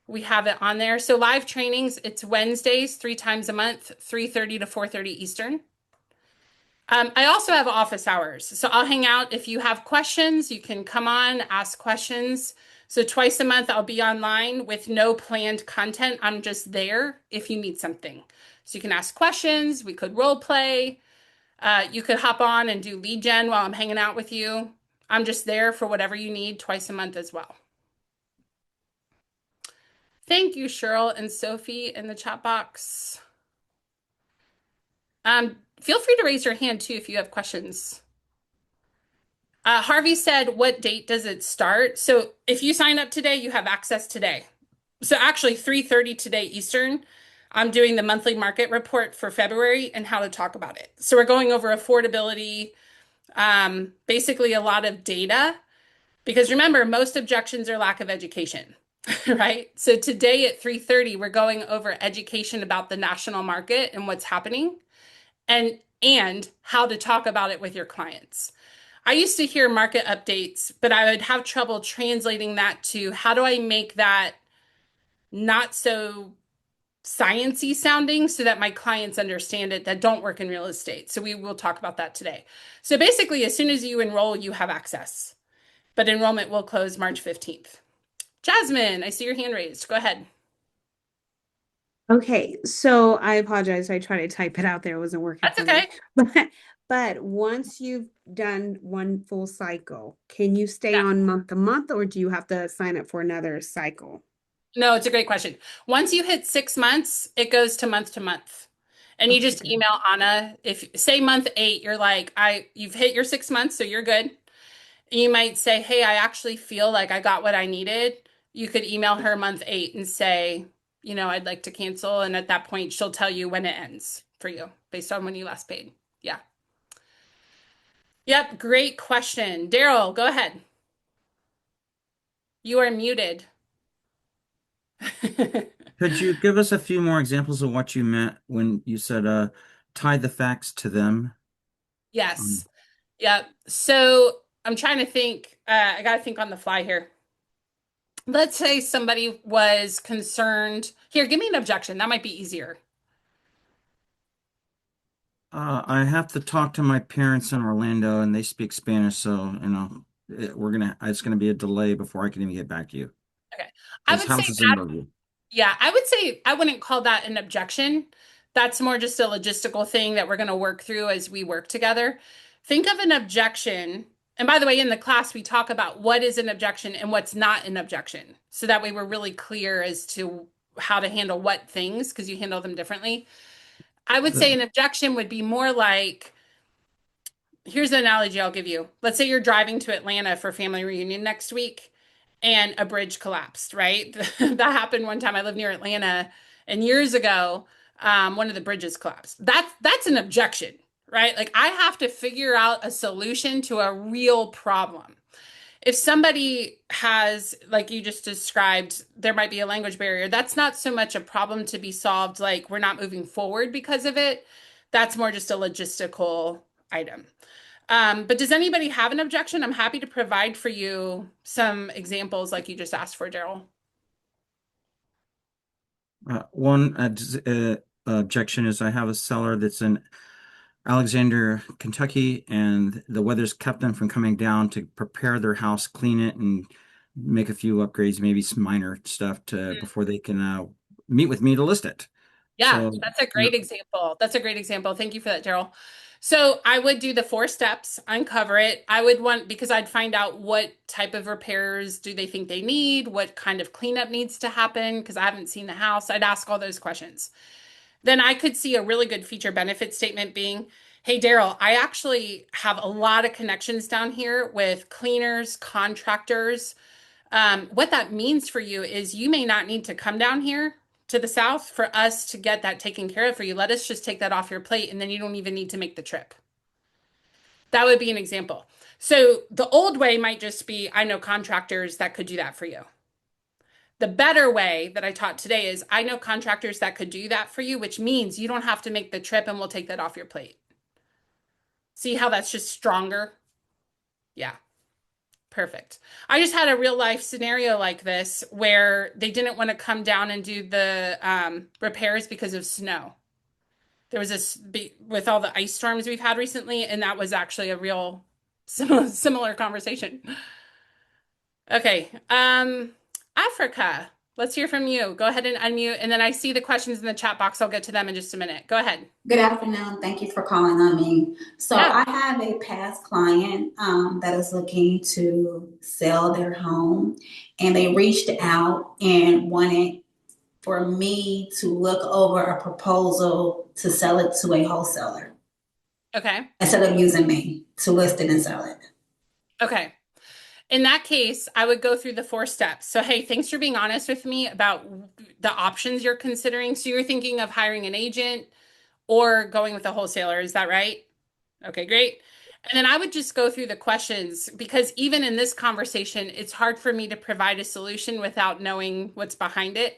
we have it on there. So live trainings, it's Wednesdays, 3 times a month, 3:30 to 4:30 Eastern. I also have office hours. So I'll hang out. If you have questions, you can come on, ask questions. So twice a month, I'll be online with no planned content. I'm just there if you need something. So you can ask questions. We could role play. You could hop on and do lead gen while I'm hanging out with you. I'm just there for whatever you need twice a month as well. Thank you, Cheryl and Sophie in the chat box. Feel free to raise your hand too if you have questions. Harvey said, what date does it start? So if you sign up today, you have access today. So actually 3:30 today Eastern, I'm doing the monthly market report for February and how to talk about it. So we're going over affordability, basically a lot of data, because remember, most objections are lack of education, right? So today at 3:30, we're going over education about the national market and what's happening and how to talk about it with your clients. I used to hear market updates, but I would have trouble translating that to how do I make that not so sciencey sounding so that my clients understand it that don't work in real estate. So we will talk about that today. So basically, as soon as you enroll, you have access, but enrollment will close March 15th. Jasmine, I see your hand raised. Go ahead. Okay, so I apologize. I tried to type it out there. It wasn't working That's for me. okay. But once you've done one full cycle, can you stay Yeah. on month to month, or do you have to sign up for another cycle? No, it's a great question. Once you hit 6 months, it goes to month. And you just Okay. email Anna. If say month 8, you're like, you've hit your 6 months, so you're good. You might say, hey, I actually feel like I got what I needed. You could email her month 8 and say, I'd like to cancel. And at that point, she'll tell you when it ends for you based on when you last paid. Yeah. Yep. Great question. Daryl, go ahead. You are muted. Could you give us a few more examples of what you meant when you said tie the facts to them? Um, Yes. Yep. So I'm trying to think. I got to think on the fly here. Let's say somebody was concerned. Here, give me an objection. That might be easier. I have to talk to my parents in Orlando, and they speak Spanish, so it's gonna be a delay before I can even get back to you. Okay. I This would say house is in Berkeley. Yeah, I would say I wouldn't call that an objection. That's more just a logistical thing that we're going to work through as we work together. Think of an objection. And by the way, in the class, we talk about what is an objection and what's not an objection. So that way we're really clear as to how to handle what things, because you handle them differently. I would say an objection would be more like, here's the analogy I'll give you. Let's say you're driving to Atlanta for family reunion next week and a bridge collapsed, right? That happened one time. I lived near Atlanta, and years ago, one of the bridges collapsed. That's an objection, right? Like I have to figure out a solution to a real problem. If somebody has, like you just described, there might be a language barrier. That's not so much a problem to be solved, like we're not moving forward because of it. That's more just a logistical item. But does anybody have an objection? I'm happy to provide for you some examples like you just asked for, Daryl. One objection is I have a seller that's in Alexander, Kentucky, and the weather's kept them from coming down to prepare their house, clean it, and make a few upgrades, maybe some minor stuff to before they can meet with me to list it. Yeah, So, that's a yeah, great example. That's a great example. Thank you for that, Daryl. So I would do the 4 steps, uncover it. I would want, because I'd find out what type of repairs do they think they need, what kind of cleanup needs to happen, because I haven't seen the house. I'd ask all those questions. Then I could see a really good feature benefit statement being, hey, Daryl, I actually have a lot of connections down here with cleaners, contractors. What that means for you is you may not need to come down here to the south for us to get that taken care of for you. Let us just take that off your plate, and then you don't even need to make the trip. That would be an example. So the old way might just be, I know contractors that could do that for you. The better way that I taught today is I know contractors that could do that for you, which means you don't have to make the trip and we'll take that off your plate. See how that's just stronger? Yeah. Perfect. I just had a real life scenario like this where they didn't want to come down and do the repairs because of snow. There was this with all the ice storms we've had recently, and that was actually a real similar conversation. Okay, Africa, let's hear from you. Go ahead and unmute, and then I see the questions in the chat box. I'll get to them in just a minute. Go ahead. Good afternoon. Thank you for calling on me. So Yeah. I have a past client that is looking to sell their home, and they reached out and wanted for me to look over a proposal to sell it to a wholesaler Okay. instead of using me to list it and sell it. Okay. In that case, I would go through the 4 steps. So, hey, thanks for being honest with me about the options you're considering. So, you're thinking of hiring an agent or going with a wholesaler. Is that right? Okay, great. And then I would just go through the questions because even in this conversation, it's hard for me to provide a solution without knowing what's behind it.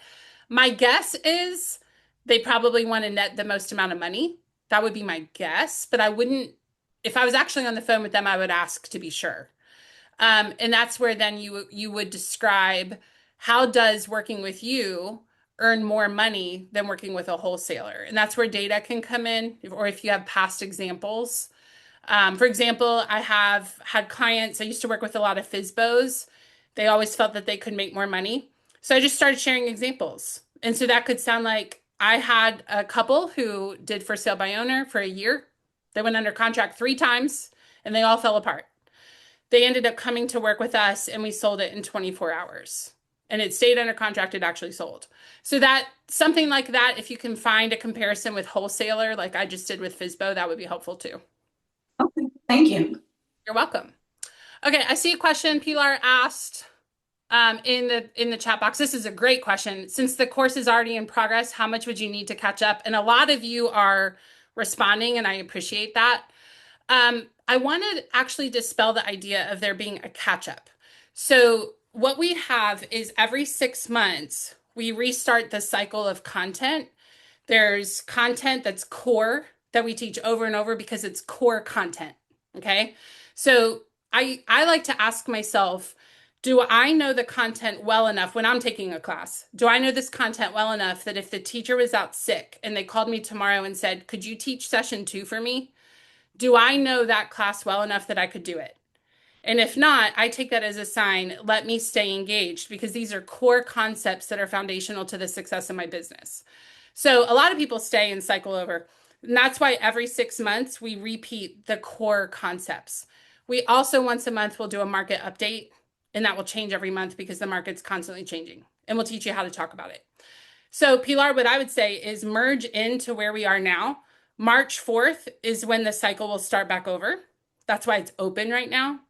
My guess is they probably want to net the most amount of money. That would be my guess, but I wouldn't, if I was actually on the phone with them, I would ask to be sure. And that's where then you would describe how does working with you earn more money than working with a wholesaler. And that's where data can come in, or if you have past examples. For example, I have had clients, I used to work with a lot of FISBOs. They always felt that they could make more money. So I just started sharing examples. And so that could sound like I had a couple who did for sale by owner for a year. They went under contract 3 times and they all fell apart. They ended up coming to work with us and we sold it in 24 hours. And it stayed under contract, it actually sold. So that something like that, if you can find a comparison with wholesaler, like I just did with FISBO, that would be helpful too. Okay, thank you. You're welcome. Okay, I see a question Pilar asked. in the chat box. This is a great question. Since the course is already in progress, how much would you need to catch up? And a lot of you are responding, and I appreciate that. I want to actually dispel the idea of there being a catch up. So what we have is every 6 months, we restart the cycle of content. There's content that's core that we teach over and over because it's core content. Okay. So I like to ask myself, do I know the content well enough when I'm taking a class? Do I know this content well enough that if the teacher was out sick and they called me tomorrow and said, could you teach session 2 for me? Do I know that class well enough that I could do it? And if not, I take that as a sign, let me stay engaged because these are core concepts that are foundational to the success of my business. So a lot of people stay and cycle over. And that's why every 6 months we repeat the core concepts. We also once a month will do a market update, and that will change every month because the market's constantly changing. And we'll teach you how to talk about it. So Pilar, what I would say is merge into where we are now. March 4th is when the cycle will start back over. That's why it's open right now.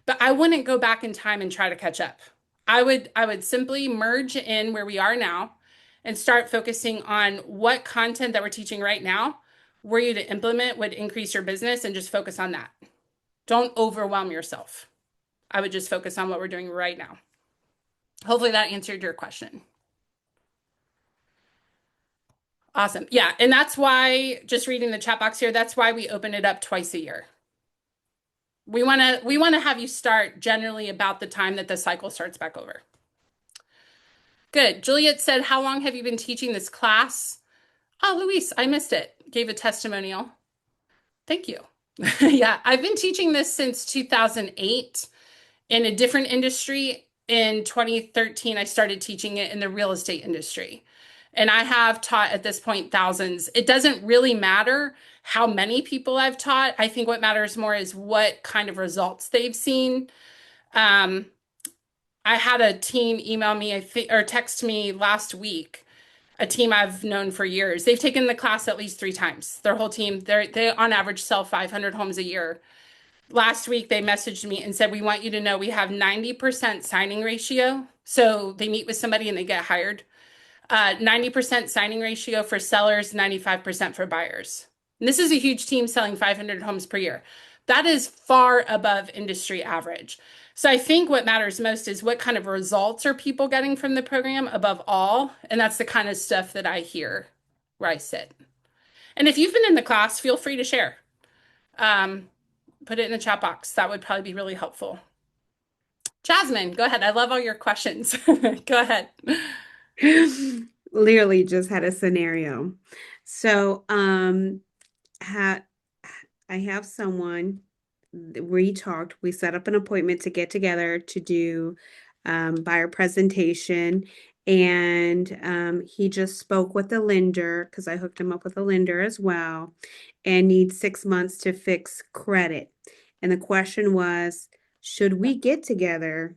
But I wouldn't go back in time and try to catch up. I would simply merge in where we are now and start focusing on what content that we're teaching right now, were you to implement would increase your business, and just focus on that. Don't overwhelm yourself. I would just focus on what we're doing right now. Hopefully that answered your question. Awesome. Yeah. And that's why, just reading the chat box here, that's why we open it up twice a year. We want to have you start generally about the time that the cycle starts back over. Good. Juliet said, how long have you been teaching this class? Oh, Luis, I missed it. Gave a testimonial. Thank you. Yeah, I've been teaching this since 2008 in a different industry. In 2013, I started teaching it in the real estate industry. And I have taught at this point thousands. It doesn't really matter how many people I've taught. I think what matters more is what kind of results they've seen. I had a team email me or text me last week, a team I've known for years. They've taken the class at least 3 times. Their whole team, they on average sell 500 homes a year. Last week, they messaged me and said, we want you to know we have 90% signing ratio. So they meet with somebody and they get hired. 90% signing ratio for sellers, 95% for buyers. And this is a huge team selling 500 homes per year. That is far above industry average. So I think what matters most is what kind of results are people getting from the program above all. And that's the kind of stuff that I hear where I sit. And if you've been in the class, feel free to share. Put it in the chat box. That would probably be really helpful. Jasmine, go ahead. I love all your questions. Go ahead. Literally just had a scenario. So, I have someone, we talked, we set up an appointment to get together to do buyer presentation. And he just spoke with the lender because I hooked him up with a lender as well, and needs 6 months to fix credit. And the question was, should we get together?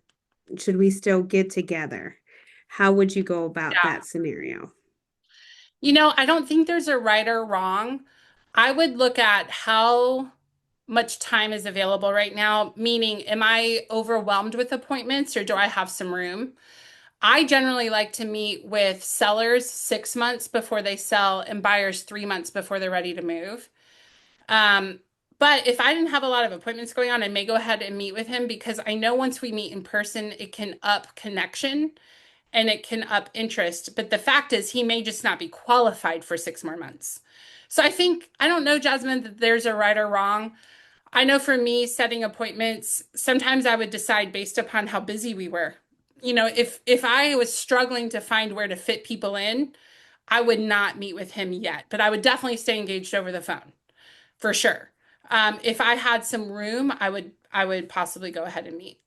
Should we still get together? How would you go about that scenario? I don't think there's a right or wrong. I would look at how much time is available right now, meaning, am I overwhelmed with appointments or do I have some room? I generally like to meet with sellers 6 months before they sell and buyers 3 months before they're ready to move. But if I didn't have a lot of appointments going on, I may go ahead and meet with him because I know once we meet in person, it can up connection and it can up interest. But the fact is, he may just not be qualified for 6 more months. So I don't know, Jasmine, that there's a right or wrong. I know for me, setting appointments, sometimes I would decide based upon how busy we were. If I was struggling to find where to fit people in, I would not meet with him yet, but I would definitely stay engaged over the phone for sure. If I had some room, I would possibly go ahead and meet.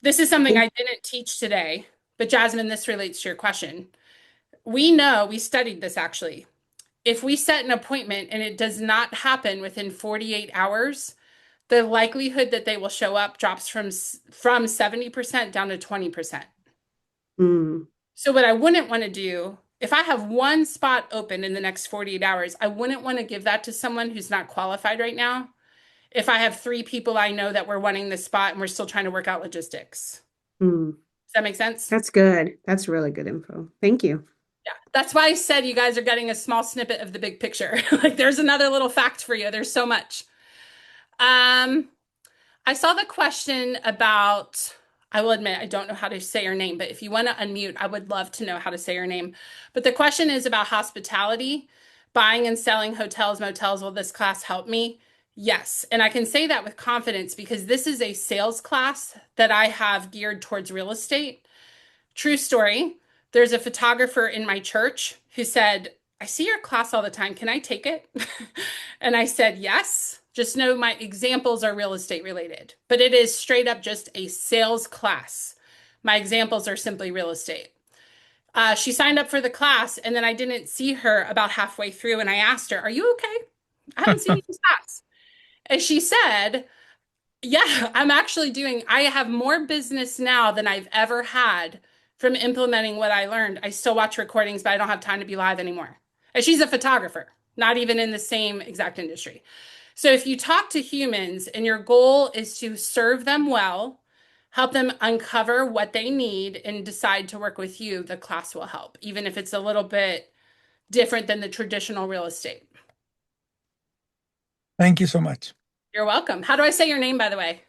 This is something I didn't teach today, but Jasmine, this relates to your question. We studied this actually. If we set an appointment and it does not happen within 48 hours, the likelihood that they will show up drops from 70% down to 20%. So what I wouldn't want to do, if I have one spot open in the next 48 hours, I wouldn't want to give that to someone who's not qualified right now. If I have 3 people I know that we're wanting this spot and we're still trying to work out logistics. Does that make sense? That's good. That's really good info. Thank you. Yeah, that's why I said you guys are getting a small snippet of the big picture. Like there's another little fact for you. There's so much. Um, I saw the question about, I will admit I don't know how to say your name, but if you want to unmute, I would love to know how to say your name. But the question is about hospitality, buying and selling hotels, motels. Will this class help me? Yes. And I can say that with confidence because this is a sales class that I have geared towards real estate. True story. There's a photographer in my church who said, I see your class all the time. Can I take it? And I said, yes. Just know my examples are real estate related, but it is straight up just a sales class. My examples are simply real estate. She signed up for the class, and then I didn't see her about halfway through. And I asked her, are you okay? I haven't seen you in class. And she said, yeah, I have more business now than I've ever had from implementing what I learned. I still watch recordings, but I don't have time to be live anymore. And she's a photographer, not even in the same exact industry. So if you talk to humans and your goal is to serve them well, help them uncover what they need and decide to work with you, the class will help, even if it's a little bit different than the traditional real estate. Thank you so much. You're welcome. How do I say your name, by the way?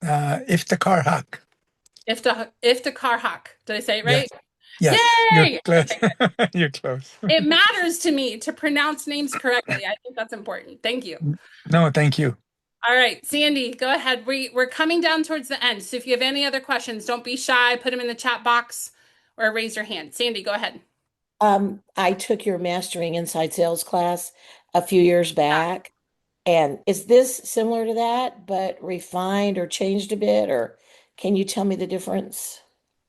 Iftikhar Haq. Iftikhar Haq. Did I say it right? Yes. You're Yay! close. Okay, good. You're close. It matters to me to pronounce names correctly. I think that's important. Thank you. No, thank you. All right, Sandy, go ahead. We're coming down towards the end. So if you have any other questions, don't be shy. Put them in the chat box or raise your hand. Sandy, go ahead. I took your Mastering Inside Sales class a few years back. And is this similar to that, but refined or changed a bit? Or can you tell me the difference?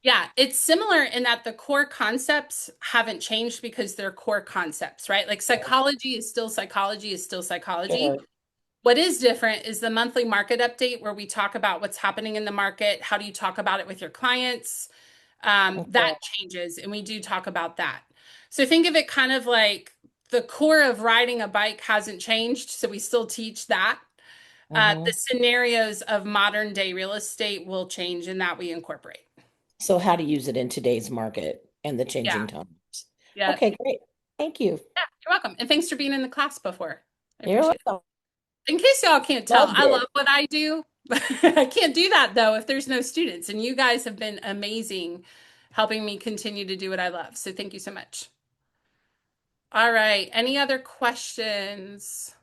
Yeah, it's similar in that the core concepts haven't changed because they're core concepts, right? Like psychology is still psychology is still psychology. Sure. What is different is the monthly market update where we talk about what's happening in the market. How do you talk about it with your clients? That changes, and we do talk about that. So think of it kind of like the core of riding a bike hasn't changed, so we still teach that. The scenarios of modern day real estate will change, and that we incorporate. So how to use it in today's market and the Yeah, changing times. yeah, Okay, great. Thank you. yeah. You're welcome, and thanks for being in the class before. I You're appreciate it. welcome. In case y'all can't tell, Loved I it. love what I do. I can't do that though if there's no students, and you guys have been amazing helping me continue to do what I love. So thank you so much. All right. Any other questions?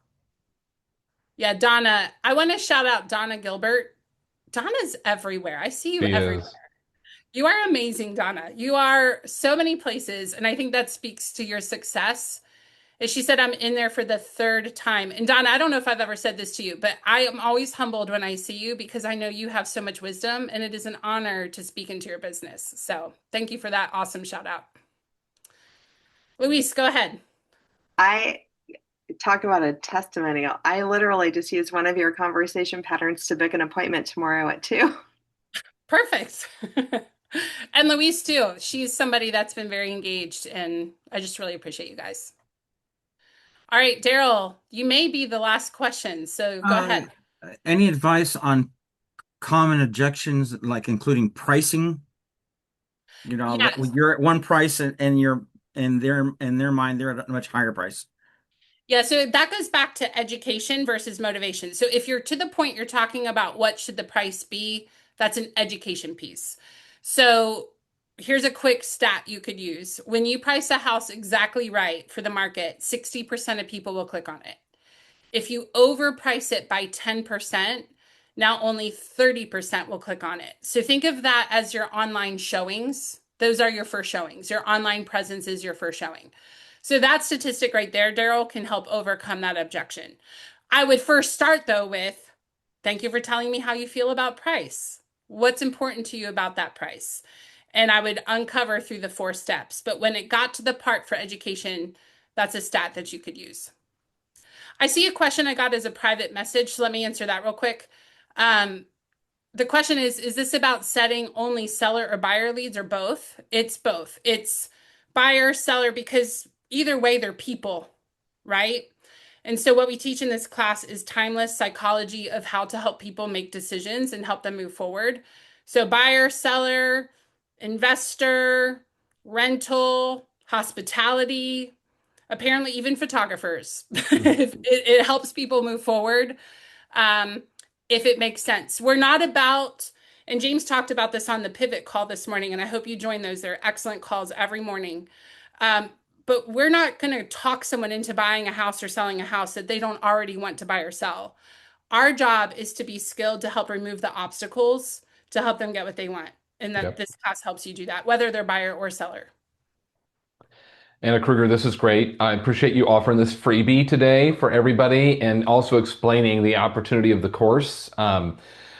Yeah, Donna. I want to shout out Donna Gilbert. Donna's everywhere. I see you She everywhere. is. You are amazing, Donna. You are so many places, and I think that speaks to your success. And she said, I'm in there for the third time. And Donna, I don't know if I've ever said this to you, but I am always humbled when I see you because I know you have so much wisdom, and it is an honor to speak into your business. So thank you for that awesome shout out. Luis, go ahead. I talk about a testimonial. I literally just used one of your conversation patterns to book an appointment tomorrow at 2. Perfect. And Louise too. She's somebody that's been very engaged, and I just really appreciate you guys. All right, Daryl, you may be the last question, so go ahead. Any advice on common objections, like including pricing? You know, Yes. you're at one price and you're in their mind, they're at a much higher price. Yeah, so that goes back to education versus motivation. So if you're to the point you're talking about what should the price be, that's an education piece. So here's a quick stat you could use. When you price a house exactly right for the market, 60% of people will click on it. If you overprice it by 10%, now only 30% will click on it. So think of that as your online showings. Those are your first showings. Your online presence is your first showing. So that statistic right there, Daryl, can help overcome that objection. I would first start though with, thank you for telling me how you feel about price. What's important to you about that price? And I would uncover through the 4 steps. But when it got to the part for education, that's a stat that you could use. I see a question I got as a private message. So let me answer that real quick. The question is this about setting only seller or buyer leads or both? It's both. It's buyer, seller, because either way, they're people, right? And so what we teach in this class is timeless psychology of how to help people make decisions and help them move forward. So buyer, seller, investor, rental, hospitality, apparently even photographers. It helps people move forward um, if it makes sense. We're not about, and James talked about this on the pivot call this morning, and I hope you join those. They're excellent calls every morning. Um, but we're not going to talk someone into buying a house or selling a house that they don't already want to buy or sell. Our job is to be skilled to help remove the obstacles to help them get what they want. And that this class helps you do that, whether they're buyer or seller. Anna Krueger, this is great. I appreciate you offering this freebie today for everybody and also explaining the opportunity of the course. I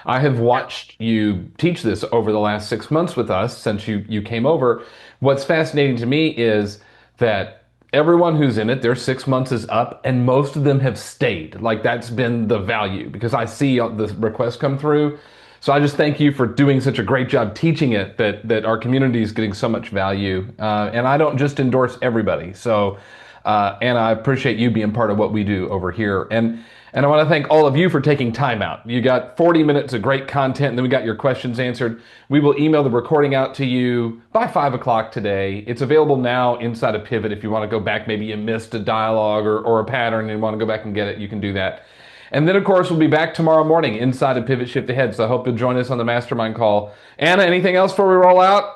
have watched you teach this over the last 6 months with us since you came over. What's fascinating to me is that everyone who's in it, their 6 months is up, and most of them have stayed. Like that's been the value because I see the requests come through. So I just thank you for doing such a great job teaching it that our community is getting so much value. And I don't just endorse everybody. So, and I appreciate you being part of what we do over here. And I want to thank all of you for taking time out. You got 40 minutes of great content, and then we got your questions answered. We will email the recording out to you by 5 o'clock today. It's available now inside of Pivot. If you want to go back, maybe you missed a dialogue or a pattern and want to go back and get it, you can do that. And then, of course, we'll be back tomorrow morning inside of Pivot Shift Ahead. So I hope you'll join us on the mastermind call. Anna, anything else before we roll out?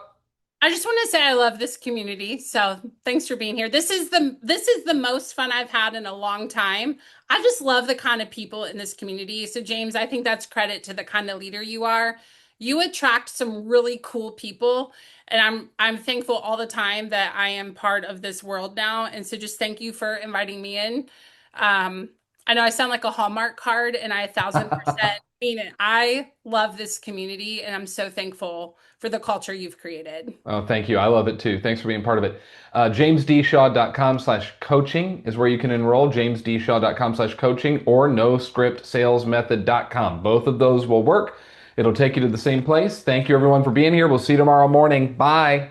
I just want to say I love this community. So thanks for being here. This is the most fun I've had in a long time. I just love the kind of people in this community. So James, I think that's credit to the kind of leader you are. You attract some really cool people, and I'm thankful all the time that I am part of this world now. And so just thank you for inviting me in. I know I sound like a Hallmark card, and I 1,000% mean it. I love this community, and I'm so thankful for the culture you've created. Oh, thank you. I love it too. Thanks for being part of it. JamesDshaw.com/coaching is where you can enroll. JamesDshaw.com/coaching or NoScriptSalesMethod.com. Both of those will work. It'll take you to the same place. Thank you everyone for being here. We'll see you tomorrow morning. Bye.